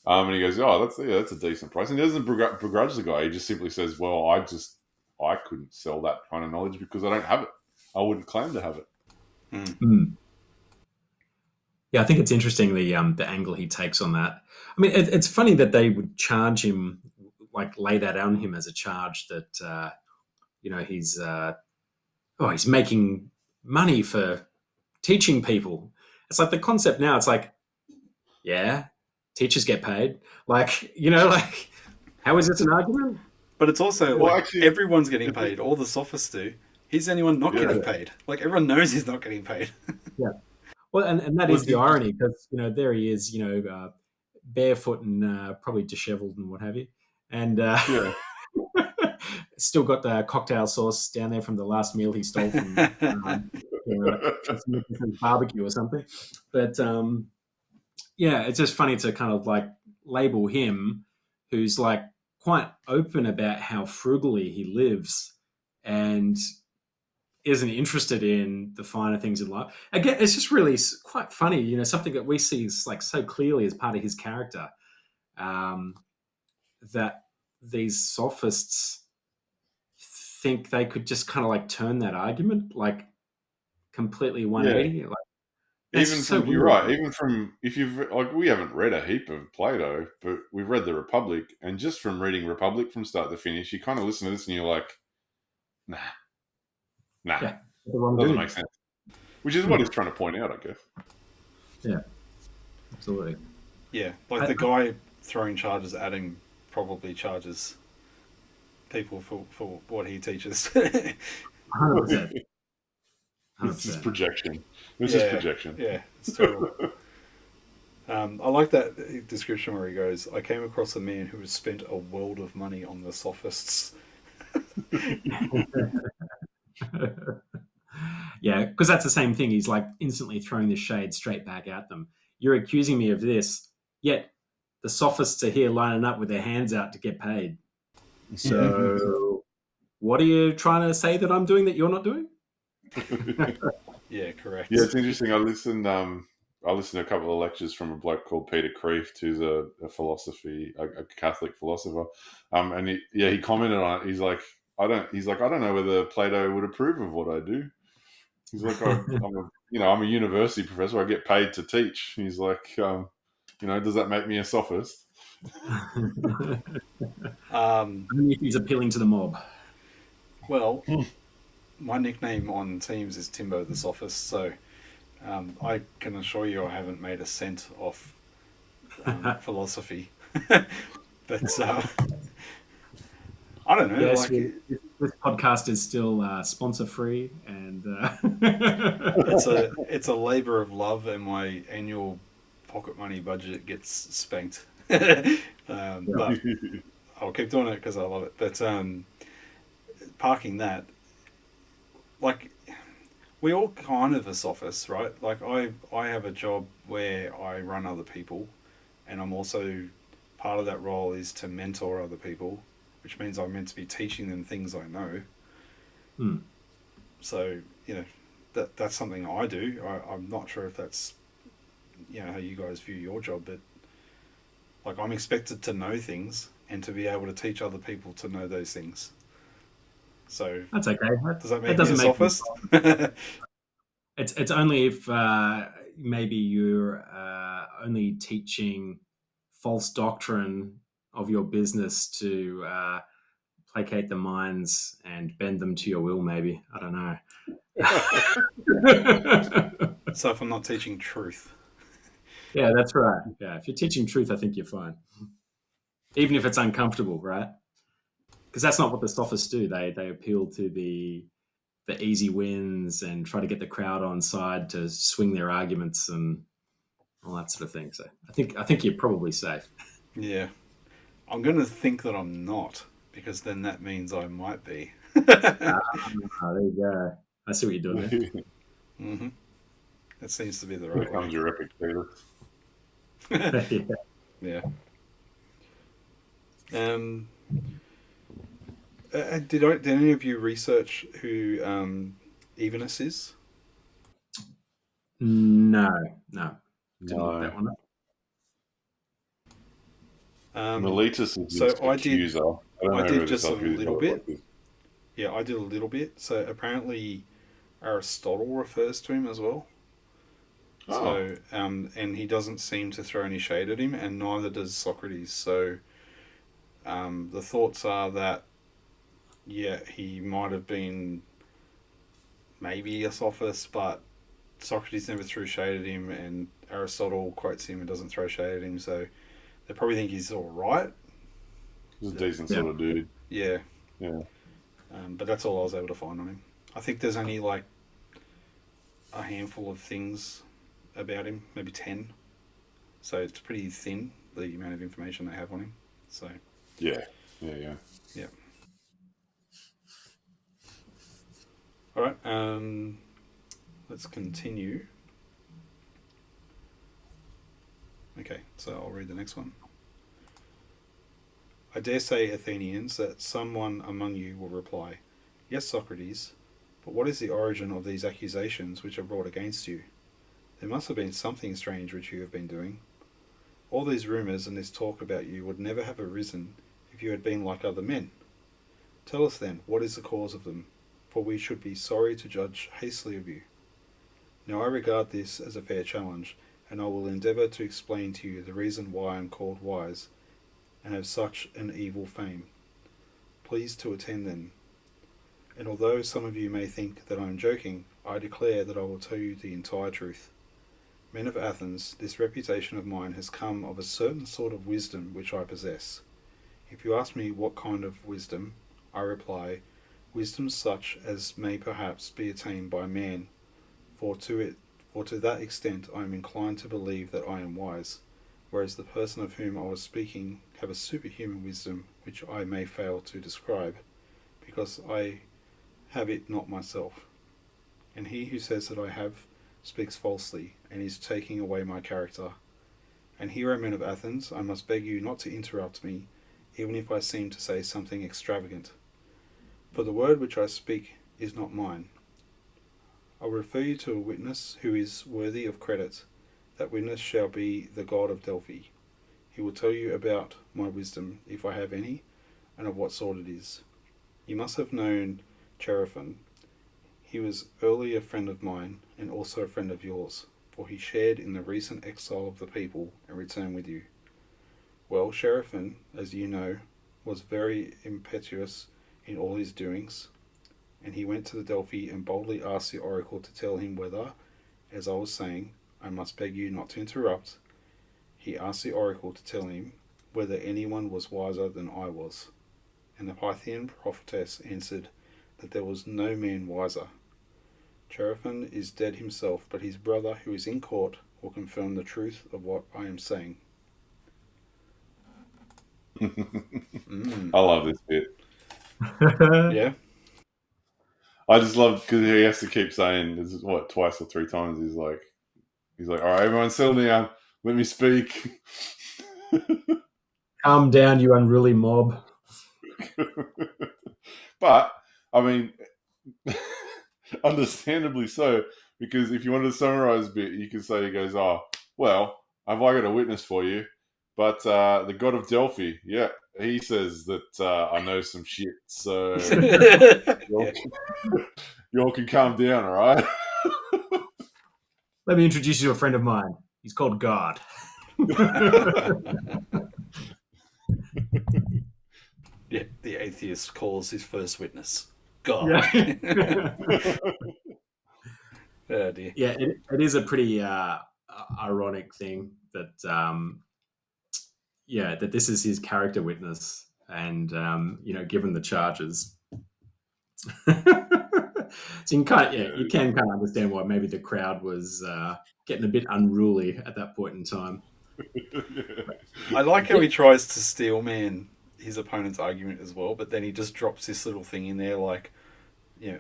And he goes, "Oh, that's a decent price." And he doesn't begrudge the guy. He just simply says, "Well, I couldn't sell that kind of knowledge because I don't have it. I wouldn't claim to have it." Yeah, I think it's interesting the angle he takes on that. I mean, it's funny that they would charge him, like lay that on him as a charge that he's making money for teaching people. It's like the concept now. It's like, yeah, teachers get paid. Like, like how is this an argument? But it's also actually, everyone's getting paid. All the sophists do. He's the only one not getting paid. Like everyone knows he's not getting paid. Yeah. Well, and that is the irony because there he is, barefoot and probably dishevelled and what have you, and still got the cocktail sauce down there from the last meal he stole from barbecue or something. But it's just funny to kind of like label him, who's like quite open about how frugally he lives and isn't interested in the finer things in life. Again, it's just really quite funny, something that we see like so clearly as part of his character, that these sophists think they could just kind of like turn that argument like completely 180. Yeah. Like, even from you're right. Even from if you've like we haven't read a heap of Plato, but we've read the Republic, and just from reading Republic from start to finish, you kind of listen to this and you're like, nah. Yeah, doesn't make sense. Which is what he's trying to point out, I guess. Yeah, absolutely. Yeah, like the guy throwing charges at him probably charges people for what he teaches. 100%. It's just 100%. projection. It's just projection. Yeah, it's terrible. I like that description where he goes, I came across a man who has spent a world of money on the sophists. Yeah, because that's the same thing. He's like instantly throwing the shade straight back at them. You're accusing me of this, yet the sophists are here lining up with their hands out to get paid. So, what are you trying to say that I'm doing that you're not doing? Yeah, correct. Yeah, it's interesting. I listened to a couple of lectures from a bloke called Peter Kreeft, who's a Catholic philosopher. And he commented on it. He's like, I don't know whether Plato would approve of what I do. He's like, I'm a university professor. I get paid to teach. He's like, does that make me a sophist? Only if he's appealing to the mob. Well, my nickname on Teams is Timbo the Sophist, so I can assure you I haven't made a cent off philosophy. But I don't know. Yes, this podcast is still sponsor free, and it's a labor of love, and my annual pocket money budget gets spanked. But I'll keep doing it because I love it. But parking that, like, we all kind of are sophists, right? Like I have a job where I run other people, and I'm also part of that role is to mentor other people, which means I'm meant to be teaching them things I know. So that's something I do. I'm not sure if that's how you guys view your job, but like I'm expected to know things and to be able to teach other people to know those things. So that's okay. Does that make me a sophist? It's only if maybe you're only teaching false doctrine of your business to placate the minds and bend them to your will. Maybe, I don't know. So if I'm not teaching truth. Yeah, that's right. Yeah, if you're teaching truth, I think you're fine. Even if it's uncomfortable, right? Because that's not what the sophists do. They appeal to the easy wins and try to get the crowd on side to swing their arguments and all that sort of thing. So I think you're probably safe. Yeah. I'm going to think that I'm not, because then that means I might be. There you go. I see what you're doing there. Mm-hmm. That seems to be the right Here comes your epic failure. Yeah. Did any of you research who Evenus is? No. Didn't look that one up. Miletus is so the accuser. I did just a little bit. Yeah, I did a little bit. So apparently Aristotle refers to him as well. So, and he doesn't seem to throw any shade at him, and neither does Socrates. So, the thoughts are that, he might have been maybe a sophist, but Socrates never threw shade at him, and Aristotle quotes him and doesn't throw shade at him. So, they probably think he's all right. He's a decent sort of dude. Yeah. Yeah. But that's all I was able to find on him. I think there's only like a handful of things about him, maybe 10. So it's pretty thin, the amount of information they have on him. So yeah. All right. Let's continue. Okay, so I'll read the next one. I dare say, Athenians, that someone among you will reply, "Yes, Socrates, but what is the origin of these accusations which are brought against you? There must have been something strange which you have been doing. All these rumours and this talk about you would never have arisen if you had been like other men. Tell us then, what is the cause of them? For we should be sorry to judge hastily of you. Now I regard this as a fair challenge, and I will endeavour to explain to you the reason why I am called wise, and have such an evil fame. Please to attend then. And although some of you may think that I am joking, I declare that I will tell you the entire truth. Men of Athens, this reputation of mine has come of a certain sort of wisdom which I possess. If you ask me what kind of wisdom, I reply, wisdom such as may perhaps be attained by man, For to that extent I am inclined to believe that I am wise, whereas the person of whom I was speaking have a superhuman wisdom which I may fail to describe, because I have it not myself. And he who says that I have speaks falsely, and is taking away my character. And here, O men of Athens, I must beg you not to interrupt me, even if I seem to say something extravagant. For the word which I speak is not mine. I will refer you to a witness who is worthy of credit. That witness shall be the god of Delphi. He will tell you about my wisdom, if I have any, and of what sort it is. You must have known Cherephan. He was early a friend of mine, and also a friend of yours, for he shared in the recent exile of the people and returned with you. Well, Cherephan, as you know, was very impetuous in all his doings, and he went to the Delphi and boldly asked the oracle to tell him whether, as I was saying, I must beg you not to interrupt. He asked the oracle to tell him whether anyone was wiser than I was. And the Pythian prophetess answered that there was no man wiser. Cherephan is dead himself, but his brother, who is in court, will confirm the truth of what I am saying. I love this bit. Yeah? I just love because he has to keep saying this is what twice or three times. He's like, all right, everyone, settle down. Let me speak. Calm down, you unruly mob. But I mean, understandably so, because if you wanted to summarize a bit, you could say he goes, "Oh, well, have I got a witness for you?" But the god of Delphi, yeah, he says that I know some shit, so y'all can calm down, all right? Let me introduce you to a friend of mine. He's called God. Yeah, the atheist calls his first witness God. Yeah, Oh dear. yeah, it is a pretty ironic thing that that this is his character witness, and given the charges, so you can kind of understand why maybe the crowd was getting a bit unruly at that point in time. I like how he tries to steelman his opponent's argument as well, but then he just drops this little thing in there like,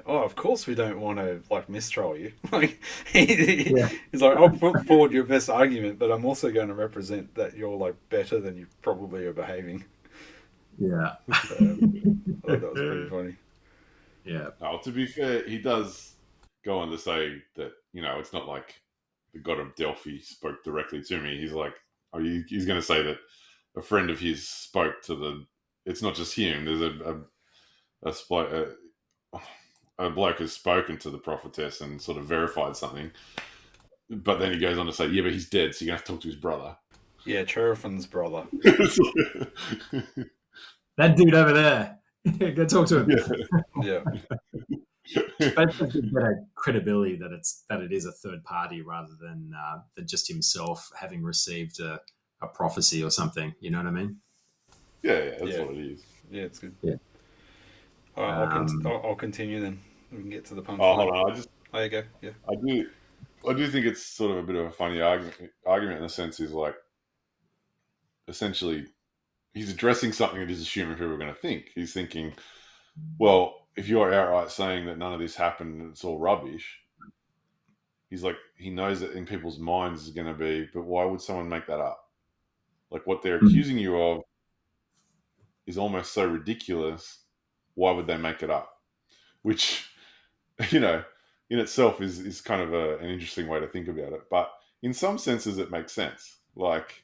oh, of course we don't want to like mistroll you. Like he's like, I'll put forward your best argument, but I'm also going to represent that you're like better than you probably are behaving. Yeah, I thought that was pretty funny. Yeah. Oh, to be fair, he does go on to say that it's not like the god of Delphi spoke directly to me. He's like, he's going to say that a friend of his spoke to the. It's not just him. There's a bloke has spoken to the prophetess and sort of verified something. But then he goes on to say, yeah, but he's dead, so you're going to have to talk to his brother. Yeah, Cherephan's brother. That dude over there. Go talk to him. Yeah. But it's a better credibility that it is a third party rather than just himself having received a prophecy or something. You know what I mean? Yeah, that's what it is. Yeah, it's good. Yeah. All right, I'll continue then. We can get to the punchline. Oh, hold on. There you go. Yeah. I do think it's sort of a bit of a funny argument in the sense is like, essentially, he's addressing something that he's assuming people are going to think. He's thinking, well, if you're outright saying that none of this happened and it's all rubbish, he's like, he knows that in people's minds is going to be, but why would someone make that up? Like what they're accusing you of is almost so ridiculous. Why would they make it up? Which, in itself is kind of an interesting way to think about it. But in some senses, it makes sense. Like,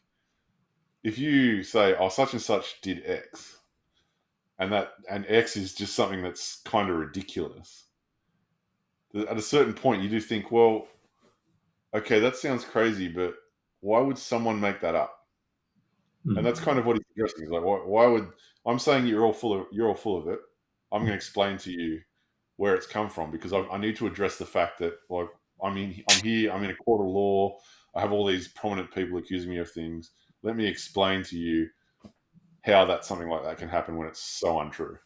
if you say, oh, such and such did X, and X is just something that's kind of ridiculous, at a certain point, you do think, well, okay, that sounds crazy, but why would someone make that up? And that's kind of what he's addressing. He's like, why would I'm saying you're all full of it? I'm going to explain to you where it's come from because I need to address the fact that like I'm here, I'm in a court of law. I have all these prominent people accusing me of things. Let me explain to you how something like that can happen when it's so untrue.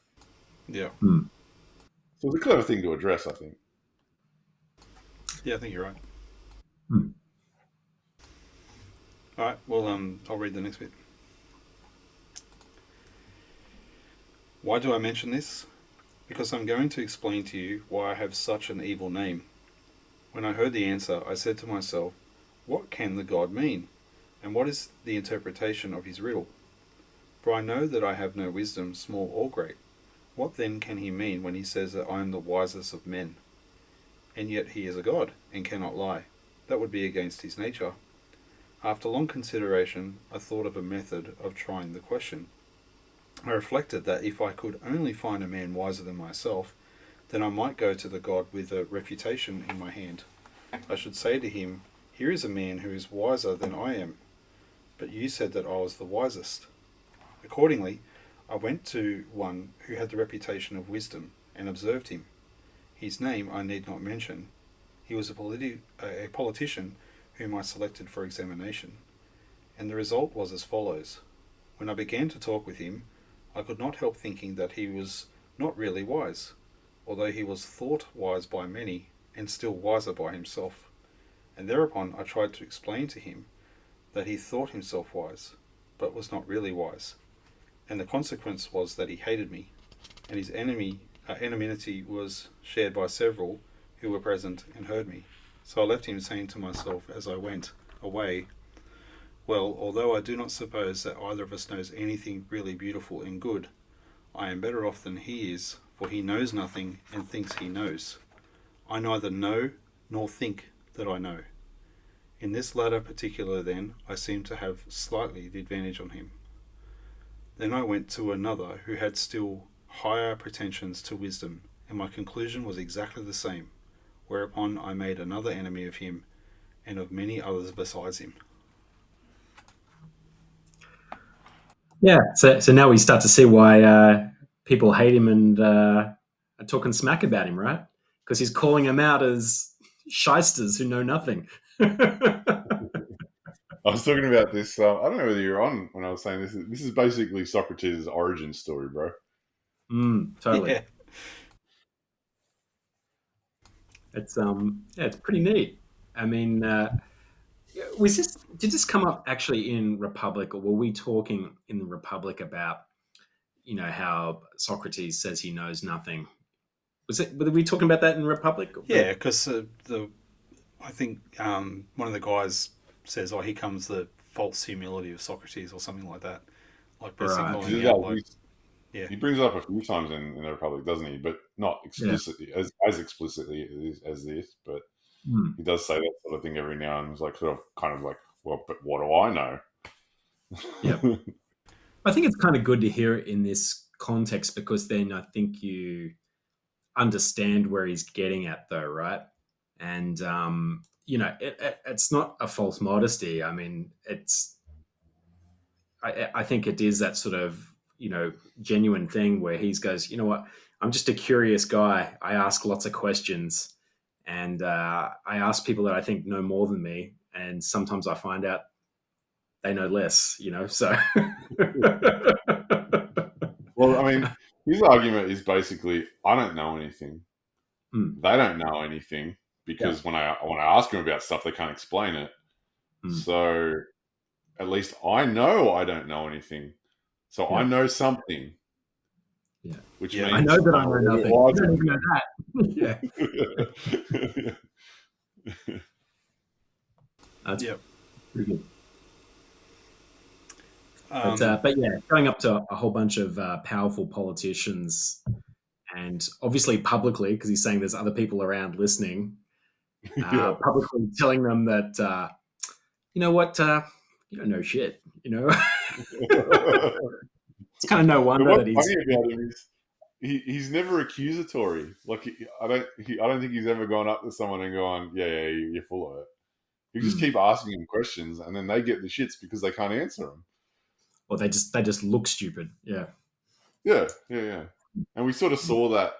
Yeah. So it's a clever thing to address, I think. Yeah, I think you're right. Hmm. All right. Well, I'll read the next bit. Why do I mention this? Because I'm going to explain to you why I have such an evil name. When I heard the answer, I said to myself, what can the god mean? And what is the interpretation of his riddle? For I know that I have no wisdom, small or great. What then can he mean when he says that I am the wisest of men? And yet he is a god, and cannot lie. That would be against his nature. After long consideration, I thought of a method of trying the question. I reflected that if I could only find a man wiser than myself, then I might go to the god with a refutation in my hand. I should say to him, here is a man who is wiser than I am, but you said that I was the wisest. Accordingly, I went to one who had the reputation of wisdom, and observed him. His name I need not mention. He was a politician whom I selected for examination, and the result was as follows. When I began to talk with him, I could not help thinking that he was not really wise, although he was thought wise by many, and still wiser by himself. And thereupon I tried to explain to him that he thought himself wise, but was not really wise, and the consequence was that he hated me, and his enmity was shared by several who were present and heard me. So I left him, saying to myself as I went away, well, although I do not suppose that either of us knows anything really beautiful and good, I am better off than he is, for he knows nothing and thinks he knows. I neither know nor think that I know. In this latter particular, then, I seem to have slightly the advantage on him. Then I went to another who had still higher pretensions to wisdom, and my conclusion was exactly the same, whereupon I made another enemy of him, and of many others besides him. Yeah. So now we start to see why people hate him and are talking smack about him, right? Because he's calling them out as shysters who know nothing. I was talking about this. I don't know whether you're on when I was saying this. This is basically Socrates' origin story, bro. Totally. Yeah. It's pretty neat. I mean, did this come up actually in Republic, or were we talking in the Republic about how Socrates says he knows nothing? Were we talking about that in Republic? Yeah, because I think one of the guys says, "Oh, here comes the false humility of Socrates," or something like that. Like basically Right. calling Yeah, out, like, yeah, he brings it up a few times in the Republic, doesn't he? But not Yeah. explicitly as explicitly as this. But Hmm. he does say that sort of thing every now and then. It's like sort of kind of like, well, but what do I know? Yeah. I think it's kind of good to hear it in this context because then I think you understand where he's getting at, though, right? And it's not a false modesty. I mean, I think it is that sort of genuine thing where he goes, you know what, I'm just a curious guy. I ask lots of questions, and I ask people that I think know more than me, and sometimes I find out they know less. So Well, I mean, his argument is basically, I don't know anything. Hmm. They don't know anything because when I ask them about stuff, they can't explain it. So at least I know I don't know anything. So I know something. Yeah. Which Yeah. I means know that I I'm know a little bit nothing. You wiser don't than even know that. Yeah. That's Yep. pretty good. Um, But yeah, going up to a whole bunch of powerful politicians and obviously publicly, because he's saying there's other people around listening, Yeah. publicly telling them that, you know what, you don't know shit, It's kind of no But wonder what's that he's. funny about him is he's never accusatory. Like I don't think he's ever gone up to someone and gone, yeah, you're full of it. You just keep asking him questions, and then they get the shits because they can't answer them. Or they just look stupid. Yeah. Yeah. And we sort of saw that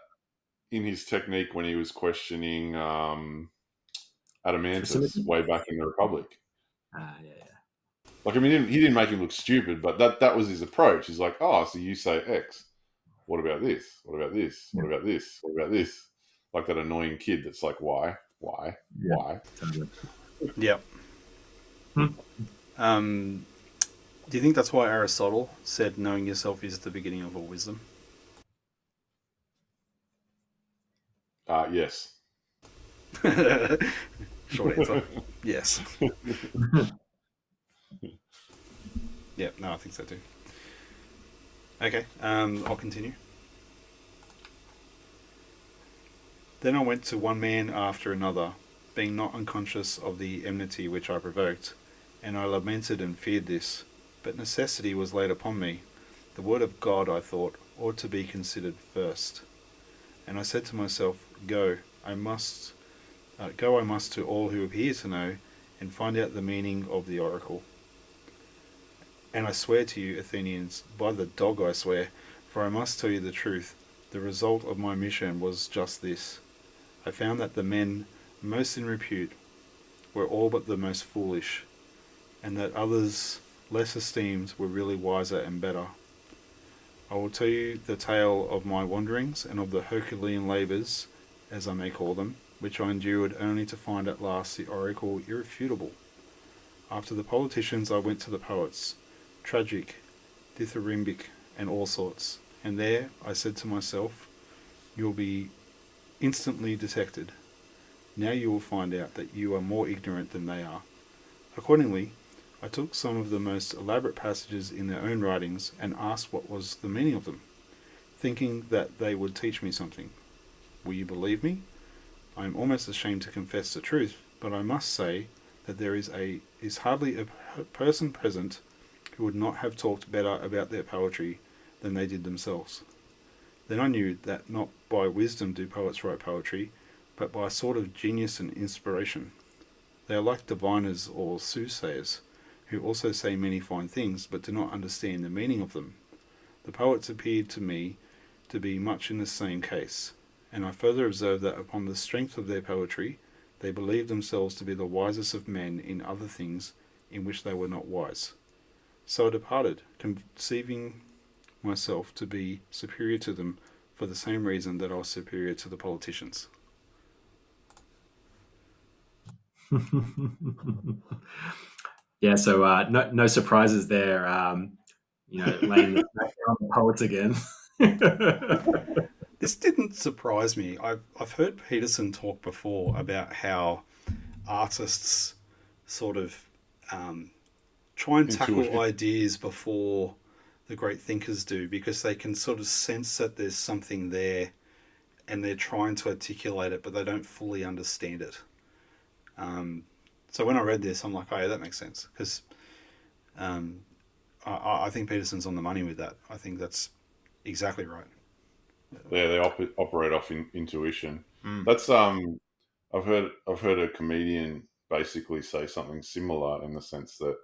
in his technique when he was questioning Adamantus way back in the Republic. Yeah. Like, I mean, he didn't make him look stupid, but that was his approach. He's like, oh, so you say X. What about this? What about this? What about this? What about this? Like that annoying kid that's like, why? Why? Yeah. Why? Totally. Yep. Do you think that's why Aristotle said knowing yourself is the beginning of all wisdom? Yes. Short answer. Yes. Yep. No, I think so too. Okay. I'll continue. Then I went to one man after another, being not unconscious of the enmity which I provoked, and I lamented and feared this. But necessity was laid upon me. The word of God, I thought, ought to be considered first. And I said to myself, Go, I must to all who appear to know, and find out the meaning of the oracle. And I swear to you, Athenians, by the dog I swear, for I must tell you the truth, the result of my mission was just this. I found that the men most in repute were all but the most foolish, and that others less esteemed were really wiser and better. I will tell you the tale of my wanderings and of the Herculean labours, as I may call them, which I endured only to find at last the oracle irrefutable. After the politicians I went to the poets, tragic, dithyrambic, and all sorts, and there I said to myself, you will be instantly detected. Now you will find out that you are more ignorant than they are. Accordingly, I took some of the most elaborate passages in their own writings and asked what was the meaning of them, thinking that they would teach me something. Will you believe me? I am almost ashamed to confess the truth, but I must say that there is hardly a person present who would not have talked better about their poetry than they did themselves. Then I knew that not by wisdom do poets write poetry, but by a sort of genius and inspiration. They are like diviners or soothsayers, who also say many fine things, but do not understand the meaning of them. The poets appeared to me to be much in the same case, and I further observed that upon the strength of their poetry, they believed themselves to be the wisest of men in other things in which they were not wise. So I departed, conceiving myself to be superior to them for the same reason that I was superior to the politicians. Yeah, so no surprises there. Laying the smack on the poets again. This didn't surprise me. I've heard Peterson talk before about how artists sort of try and tackle ideas before the great thinkers do, because they can sort of sense that there's something there and they're trying to articulate it, but they don't fully understand it. So when I read this, I'm like, oh, yeah, that makes sense. Because I think Peterson's on the money with that. I think that's exactly right. Yeah, they operate off intuition. Mm. That's I've heard a comedian basically say something similar in the sense that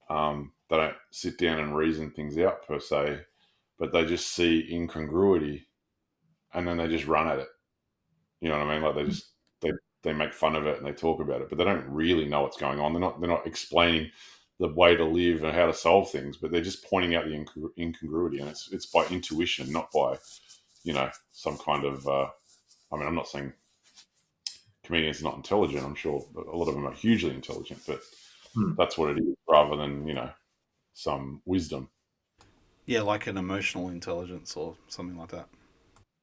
they don't sit down and reason things out per se, but they just see incongruity and then they just run at it. You know what I mean? Like they make fun of it and they talk about it, but they don't really know what's going on. They're not explaining the way to live and how to solve things, but they're just pointing out the incongruity, and it's by intuition, not by some kind of. I'm not saying comedians are not intelligent. I'm sure a lot of them are hugely intelligent, but that's what it is, rather than some wisdom. Yeah, like an emotional intelligence or something like that.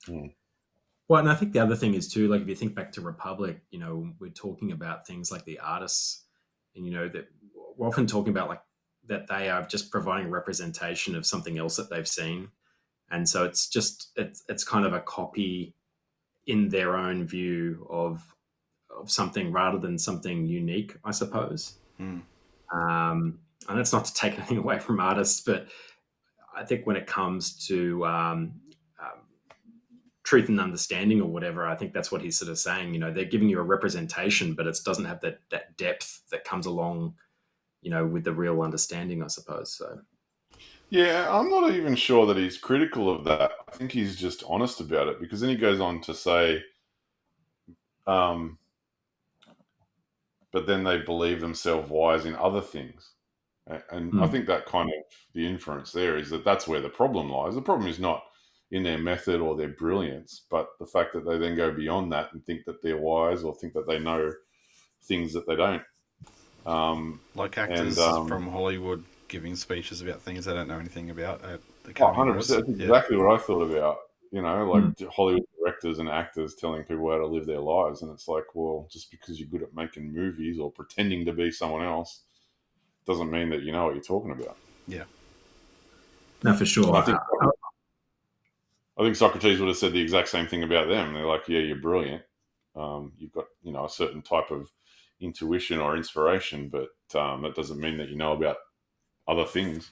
Mm. Well, and I think the other thing is too, like if you think back to Republic, we're talking about things like the artists, and that we're often talking about like that they are just providing representation of something else that they've seen, and so it's kind of a copy in their own view of something rather than something unique, I suppose. Mm. And that's not to take anything away from artists, but I think when it comes to truth and understanding or whatever, I think that's what he's sort of saying. They're giving you a representation, but it doesn't have that depth that comes along, with the real understanding, I suppose. So. Yeah, I'm not even sure that he's critical of that. I think he's just honest about it, because then he goes on to say, but then they believe themselves wise in other things. And I think that kind of the inference there is that that's where the problem lies. The problem is not in their method or their brilliance, but the fact that they then go beyond that and think that they're wise or think that they know things that they don't. Like And actors from Hollywood giving speeches about things they don't know anything about at the Oh, Academy 100%. Awards. That's exactly what I thought about. Like Mm. Hollywood directors and actors telling people how to live their lives. And it's like, well, just because you're good at making movies or pretending to be someone else doesn't mean that you know what you're talking about. Yeah. No, for sure. And I think Socrates would have said the exact same thing about them. They're like, yeah, you're brilliant. You've got, a certain type of intuition or inspiration, but that doesn't mean that you know about other things.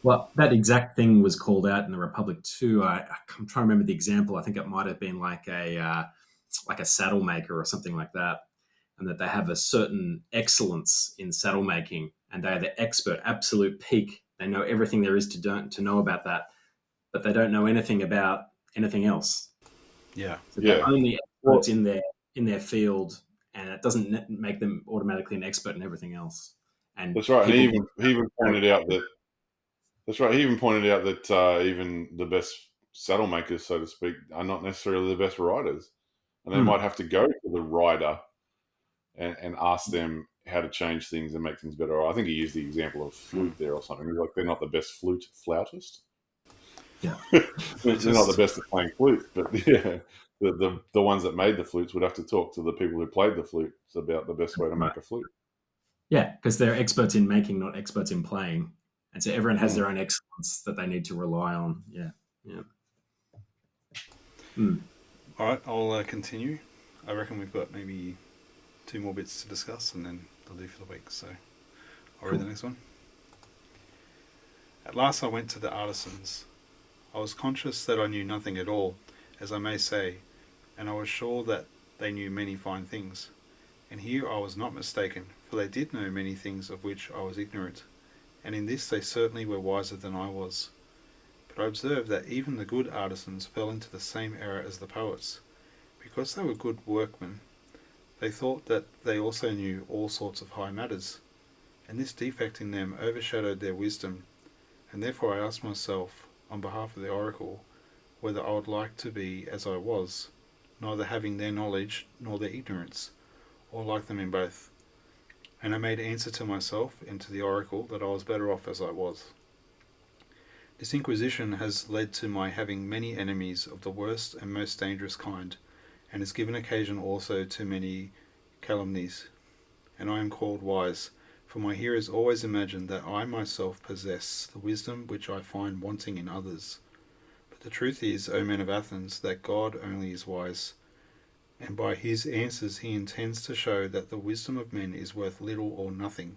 Well, that exact thing was called out in the Republic too. I'm trying to remember the example. I think it might have been like a saddle maker or something like that, and that they have a certain excellence in saddle making, and they're the expert, absolute peak. They know everything there is to know about that, but they don't know anything about anything else. Yeah. So Yeah. they're only Well, experts in their field, and it doesn't make them automatically an expert in everything else. And that's right. And people he even pointed out that That's right. He even pointed out that even the best saddle makers, so to speak, are not necessarily the best riders, and they Hmm. might have to go to the rider and ask them how to change things and make things better. I think he used the example of flute there or something. He's like, they're not the best flautist. Yeah. They're not the best at playing flutes, but yeah, the ones that made the flutes would have to talk to the people who played the flutes about the best way to Right. make a flute. Yeah, because they're experts in making, not experts in playing. And so everyone has Mm. their own excellence that they need to rely on. Yeah. Yeah. Mm. All right, I'll continue. I reckon we've got maybe 2 more bits to discuss, and then they'll do for the week. So I'll read the next one. At last I went to the artisans. I was conscious that I knew nothing at all, as I may say, and I was sure that they knew many fine things. And here I was not mistaken, for they did know many things of which I was ignorant, and in this they certainly were wiser than I was. But I observed that even the good artisans fell into the same error as the poets. Because they were good workmen, they thought that they also knew all sorts of high matters, and this defect in them overshadowed their wisdom, and therefore I asked myself, on behalf of the oracle, whether I would like to be as I was, neither having their knowledge nor their ignorance, or like them in both. And I made answer to myself and to the oracle that I was better off as I was. This inquisition has led to my having many enemies of the worst and most dangerous kind, and has given occasion also to many calumnies. And I am called wise, for my hearers always imagine that I myself possess the wisdom which I find wanting in others. But the truth is, O men of Athens, that God only is wise, and by his answers he intends to show that the wisdom of men is worth little or nothing.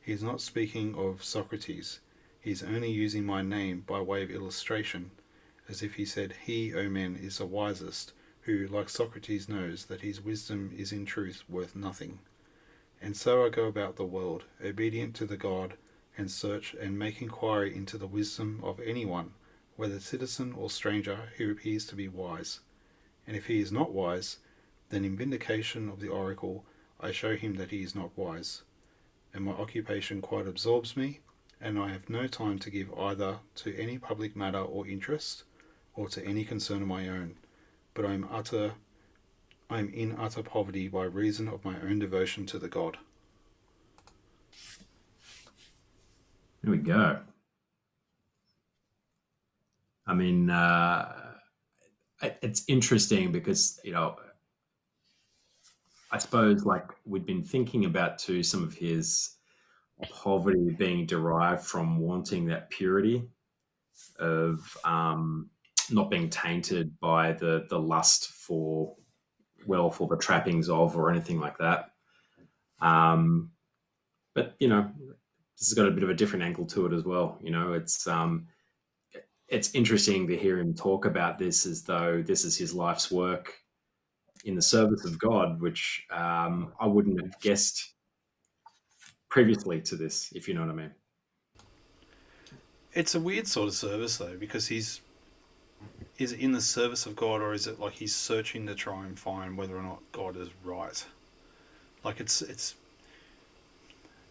He is not speaking of Socrates, he is only using my name by way of illustration, as if he said, He, O men, is the wisest, who, like Socrates, knows that his wisdom is in truth worth nothing. And so I go about the world, obedient to the God, and search and make inquiry into the wisdom of anyone, whether citizen or stranger, who appears to be wise. And if he is not wise, then in vindication of the oracle I show him that he is not wise. And my occupation quite absorbs me, and I have no time to give either to any public matter or interest, or to any concern of my own, but I am in utter poverty by reason of my own devotion to the God. There we go. I mean, it's interesting because, I suppose like we'd been thinking about too some of his poverty being derived from wanting that purity of not being tainted by the lust for wealth or the trappings of or anything like that. But this has got a bit of a different angle to it as well. It's interesting to hear him talk about this as though this is his life's work in the service of God, which I wouldn't have guessed previously to this, if you know what I mean. It's a weird sort of service though, because is it in the service of God, or is it like he's searching to try and find whether or not God is right? Like it's do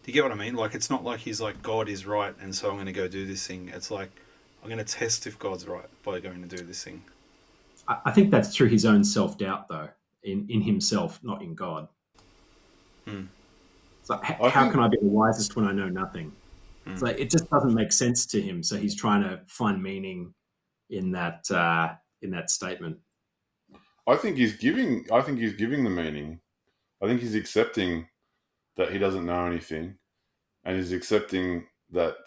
you get what I mean? Like it's not like he's like God is right and so I'm going to go do this thing. It's like I'm going to test if God's right by going to do this thing. I think that's through his own self-doubt, though, in himself, not in God. So how can I be the wisest when I know nothing? So it just doesn't make sense to him. So he's trying to find meaning in that statement. I think he's giving the meaning. I think he's accepting that he doesn't know anything, and he's accepting that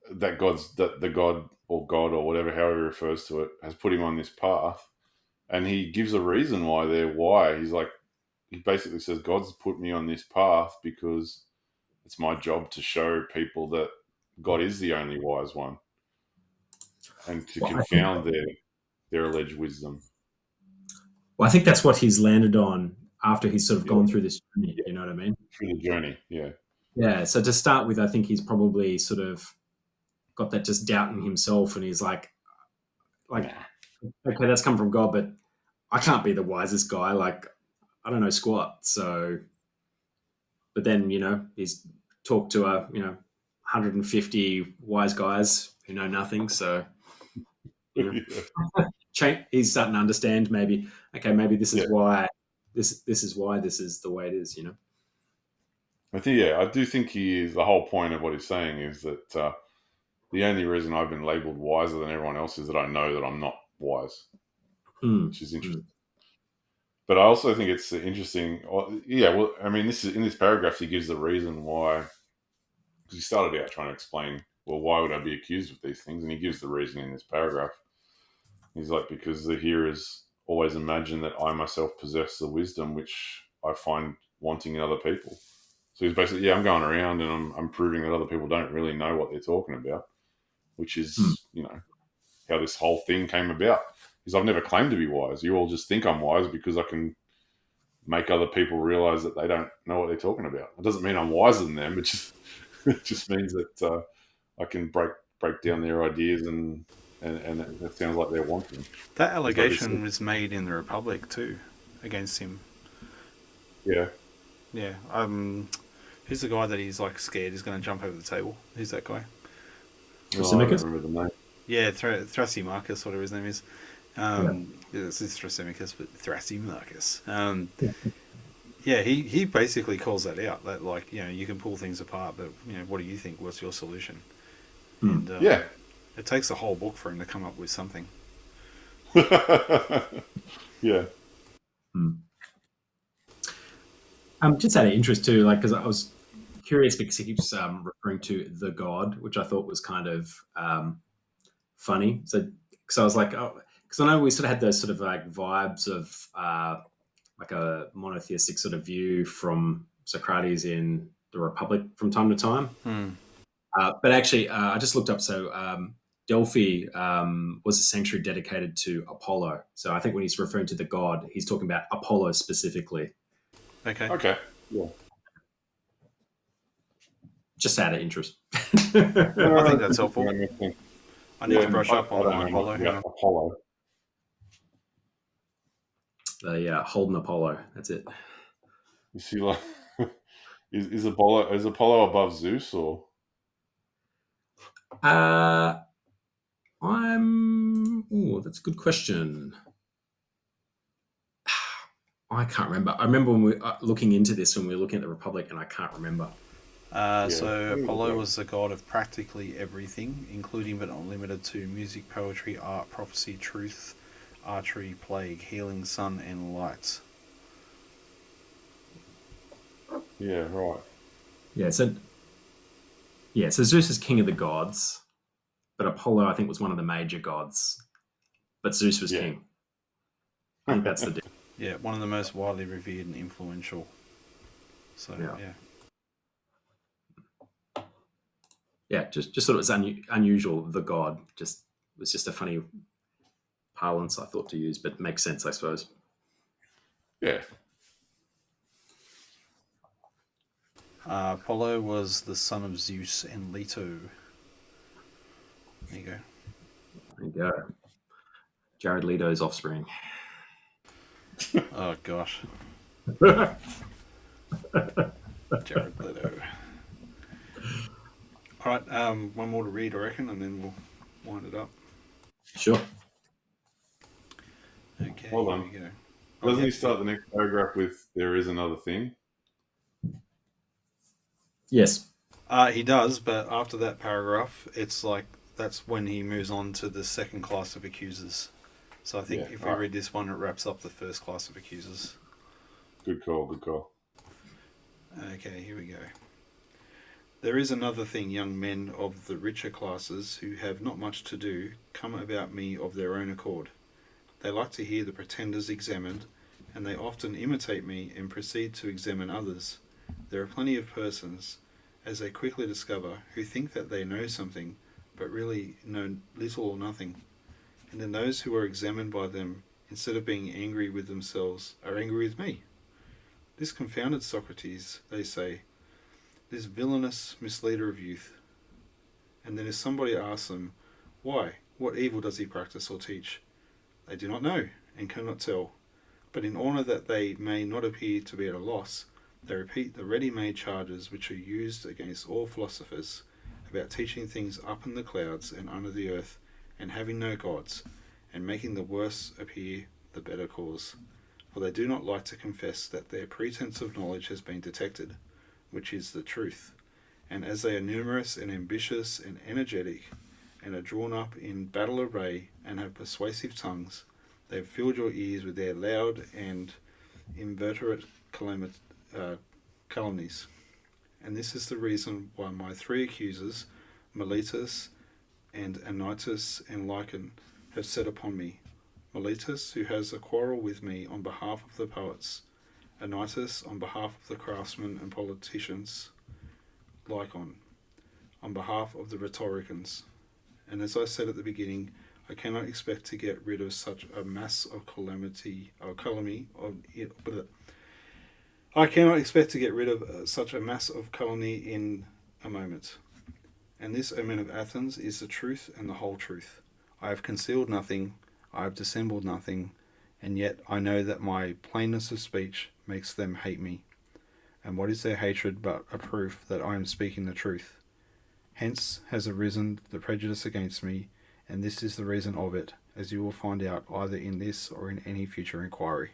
the God or whatever, however he refers to it, has put him on this path, and he gives a reason why. He's like, he basically says, God's put me on this path because it's my job to show people that God is the only wise one, and to confound their alleged wisdom. Well, I think that's what he's landed on after he's sort of gone through this journey. You know what I mean? Through the journey, yeah. Yeah. So to start with, I think he's probably sort of got that just doubt in himself, and he's like, okay, that's come from God, but I can't be the wisest guy. Like, I don't know squat. So, but then, he's talked to 150 wise guys who know nothing. So, he's starting to understand maybe, okay, maybe this is why this is why this is the way it is, I do think he is. The whole point of what he's saying is that the only reason I've been labelled wiser than everyone else is that I know that I'm not wise, which is interesting. But I also think it's interesting. Well, I mean, this is in this paragraph. He gives the reason why, because he started out trying to explain, well, why would I be accused of these things? And he gives the reason in this paragraph. He's like, because the hearers always imagine that I myself possess the wisdom which I find wanting in other people. So he's basically, I'm going around and I'm proving that other people don't really know what they're talking about, which is, how this whole thing came about. Because I've never claimed to be wise. You all just think I'm wise because I can make other people realize that they don't know what they're talking about. It doesn't mean I'm wiser than them. It just means that I can break down their ideas and that sounds like they're wanting. That allegation was made in the Republic too, against him. Yeah. Yeah. Who's the guy that he's like scared he's going to jump over the table? Who's that guy? Thrasymachus? I don't remember the name. Yeah, Thrasymachus, whatever his name is. It's Thrasymachus, but Thrasymachus. Yeah, he basically calls that out. That like, you can pull things apart, but what do you think? What's your solution? And it takes a whole book for him to come up with something. Yeah. Just out of interest too, like, because I was curious because he keeps referring to the God, which I thought was kind of funny. So, because I was like, because I know we sort of had those sort of like vibes of like a monotheistic sort of view from Socrates in the Republic from time to time. But actually, I just looked up. So Delphi was a sanctuary dedicated to Apollo. So I think when he's referring to the god, he's talking about Apollo specifically. Okay. Yeah. Just out of interest. I think that's helpful. I need to brush up on Apollo. Apollo. Holden Apollo. That's it. You see, like, is Apollo above Zeus or? That's a good question. I can't remember. I remember when we were looking into this when we were looking at the Republic, and I can't remember. So Apollo was the god of practically everything, including but not limited to music, poetry, art, prophecy, truth, archery, plague, healing, sun, and light. Yeah, right. So Zeus is king of the gods, but Apollo, I think, was one of the major gods. But Zeus was king. I think that's the difference. Yeah, one of the most widely revered and influential. So, just thought it was unusual. The god was just a funny parlance I thought to use, but it makes sense, I suppose. Yeah. Apollo was the son of Zeus and Leto. There you go. Jared Leto's offspring. Oh gosh. Jared Leto. All right, one more to read, I reckon, and then we'll wind it up. Sure. Okay, Hold here on. we go. Doesn't he Yep. start the next paragraph with "There is another thing"? Yes. He does, but after that paragraph, it's like that's when he moves on to the second class of accusers. So I think Yeah. if we read this one, it wraps up the first class of accusers. Good call. Good call. Okay, here we go. There is another thing, young men of the richer classes who have not much to do come about me of their own accord. They like to hear the pretenders examined, and they often imitate me and proceed to examine others. There are plenty of persons, as they quickly discover, who think that they know something, but really know little or nothing. And then those who are examined by them, instead of being angry with themselves, are angry with me. This confounded Socrates, they say, this villainous misleader of youth. And then if somebody asks them, why, what evil does he practice or teach? They do not know, and cannot tell. But in order that they may not appear to be at a loss, they repeat the ready-made charges which are used against all philosophers, about teaching things up in the clouds and under the earth, and having no gods, and making the worse appear the better cause. For they do not like to confess that their pretence of knowledge has been detected, which is the truth. And as they are numerous and ambitious and energetic, and are drawn up in battle array, and have persuasive tongues, they have filled your ears with their loud and inveterate calumnies. And this is the reason why my three accusers, Miletus and Anytus and Lycon, have set upon me. Miletus, who has a quarrel with me on behalf of the poets, Anytus on behalf of the craftsmen and politicians, Lycon on behalf of the rhetoricians. And as I said at the beginning, I cannot expect to get rid of such a mass of calumny. I cannot expect to get rid of such a mass of calumny in a moment. And this, O men of Athens, is the truth and the whole truth. I have concealed nothing, I have dissembled nothing, and yet I know that my plainness of speech makes them hate me. And what is their hatred but a proof that I am speaking the truth? Hence has arisen the prejudice against me, and this is the reason of it, as you will find out either in this or in any future inquiry.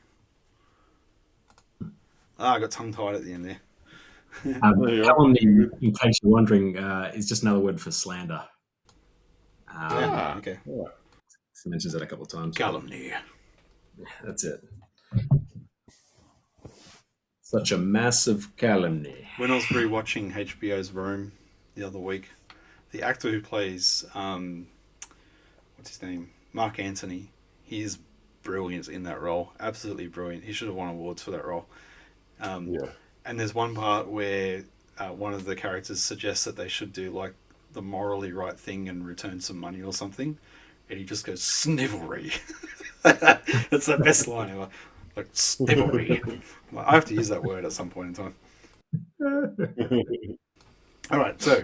I got tongue-tied at the end there. Calumny, in case you're wondering, is just another word for slander. Okay. Yeah. He mentions that a couple of times. Calumny. Yeah, that's it. Such a massive calumny. When I was rewatching HBO's Rome the other week, the actor who plays, what's his name? Mark Antony, he is brilliant in that role. Absolutely brilliant. He should have won awards for that role. Yeah. And there's one part where one of the characters suggests that they should do like the morally right thing and return some money or something, and he just goes snivelry. That's the best line ever. Like snivelry. I have to use that word at some point in time. All right, so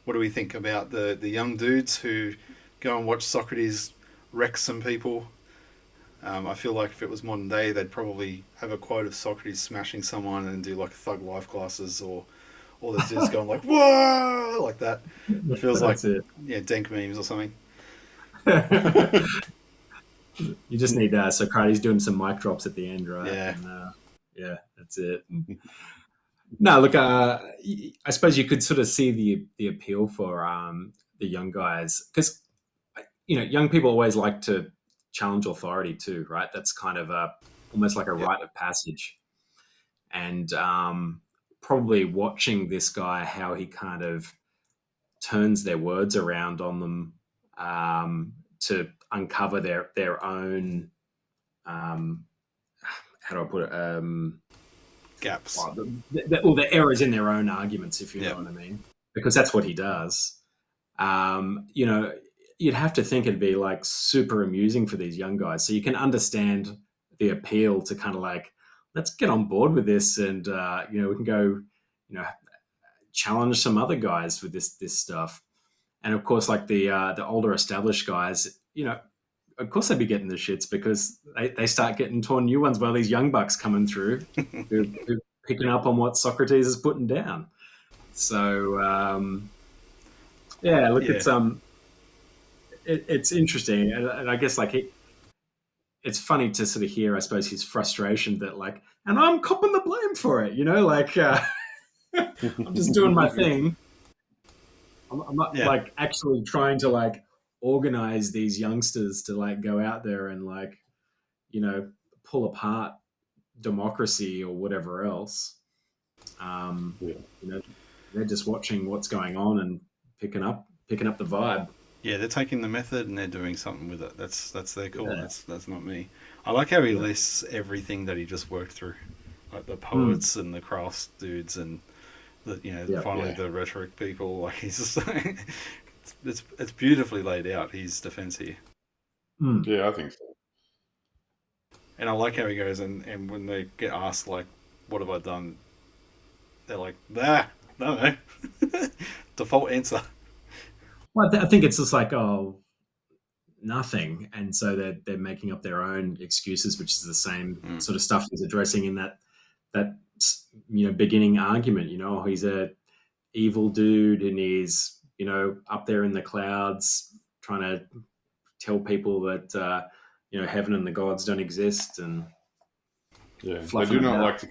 what do we think about the young dudes who go and watch Socrates wreck some people? I feel like if it was modern day, they'd probably have a quote of Socrates smashing someone and do like Thug Life glasses, or all the dudes going like "whoa" like that. It feels like dank memes or something. You just need Socrates doing some mic drops at the end, right? Yeah. And, yeah, that's it. No, look, I suppose you could sort of see the appeal for the young guys, because young people always like to challenge authority too, right? That's kind of almost like a rite of passage. And probably watching this guy, how he kind of turns their words around on them to uncover their own, how do I put it? Gaps. The errors in their own arguments, if you know what I mean, because that's what he does. You'd have to think it'd be like super amusing for these young guys. So you can understand the appeal to kind of like, let's get on board with this, and we can go, challenge some other guys with this stuff. And of course, like the older established guys, of course they'd be getting the shits, because they start getting torn new ones by these young bucks coming through who picking up on what Socrates is putting down. So yeah, look, Yeah. it's interesting, and I guess like it's funny to sort of hear, I suppose, his frustration that like, and I'm copping the blame for it, like I'm just doing my thing. I'm not Yeah. like actually trying to like organize these youngsters to like go out there and like, pull apart democracy or whatever else. Yeah. They're just watching what's going on and picking up the vibe. Yeah, they're taking the method and they're doing something with it. That's their call. Yeah. That's not me. I like how he Yeah. lists everything that he just worked through, like the Mm. poets and the crafts dudes and Yeah. finally Yeah. the rhetoric people. Like he's just it's beautifully laid out his defense here, Mm. Yeah, I think so. and I like how he goes and when they get asked like, "What have I done?" They're like, no, default answer. Well, I think it's just like, oh, nothing, and so they're making up their own excuses, which is the same Mm. sort of stuff he's addressing in that beginning argument. He's a evil dude, and he's up there in the clouds trying to tell people that heaven and the gods don't exist, and Yeah, fluffing about.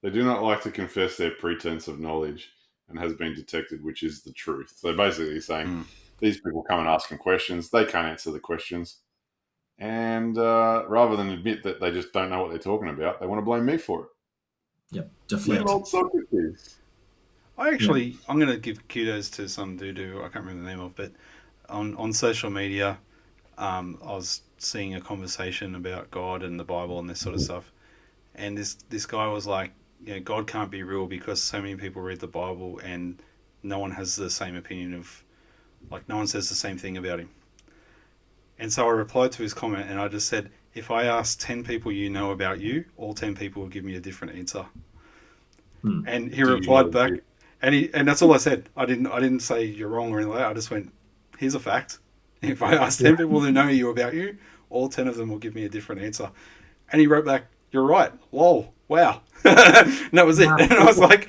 they do not like to confess their pretense of knowledge and has been detected, which is the truth. They're basically saying Mm. these people come and ask them questions, they can't answer the questions, and rather than admit that they just don't know what they're talking about, they want to blame me for it. Yep, You deflect. old Socrates. I'm going to give kudos to some dude who I can't remember the name of, but on social media, I was seeing a conversation about God and the Bible and this sort of stuff, and this guy was like, God can't be real because so many people read the Bible and no one has the same opinion of, like, no one says the same thing about him. And so I replied to his comment and I just said, if I ask 10 people you know about you, all 10 people will give me a different answer. Hmm. And he Do you know replied back, and that's all I said. I didn't say you're wrong or anything like that. I just went, here's a fact. If I ask 10 people who know you about you, all 10 of them will give me a different answer. And he wrote back, you're right. Lol. Wow. And that was it. And I was like,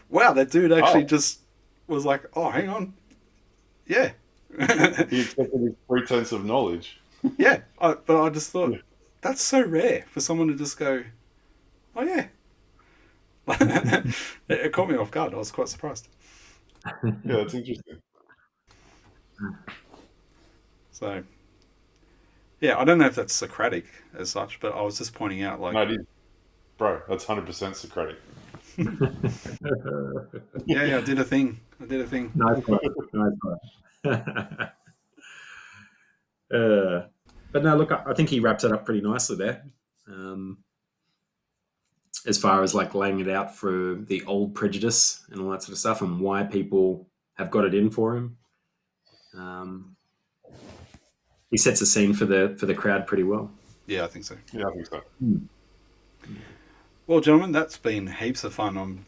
wow, that dude actually just was like, oh, hang on. Yeah. He accepted his pretense of knowledge. Yeah. But I just thought, that's so rare for someone to just go, oh, yeah. It caught me off guard. I was quite surprised. Yeah, that's interesting. So, yeah, I don't know if that's Socratic as such, but I was just pointing out, like, No, it is. Bro, that's 100% Socratic. yeah, I did a thing. Nice one. But no, look, I think he wraps it up pretty nicely there. As far as like laying it out for the old prejudice and all that sort of stuff, and why people have got it in for him. He sets a scene for the crowd pretty well. Yeah, I think so. Yeah, I think so. Well, gentlemen, that's been heaps of fun. I'm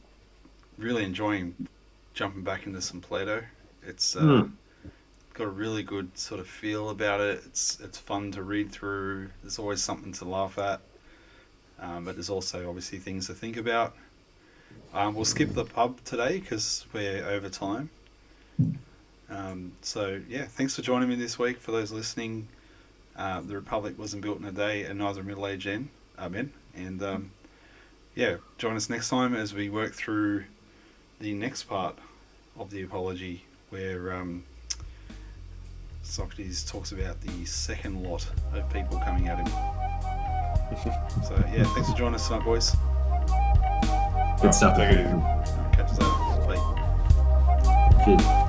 really enjoying jumping back into some Plato. It's got a really good sort of feel about it. It's fun to read through. There's always something to laugh at, but there's also obviously things to think about. We'll skip the pub today because we're over time. So yeah, thanks for joining me this week. For those listening, the Republic wasn't built in a day, and neither middle-aged men. And yeah, join us next time as we work through the next part of the Apology, where Socrates talks about the second lot of people coming at him. So yeah, thanks for joining us tonight, boys. Good stuff. Take it easy. Catch us later. Bye. Cheers.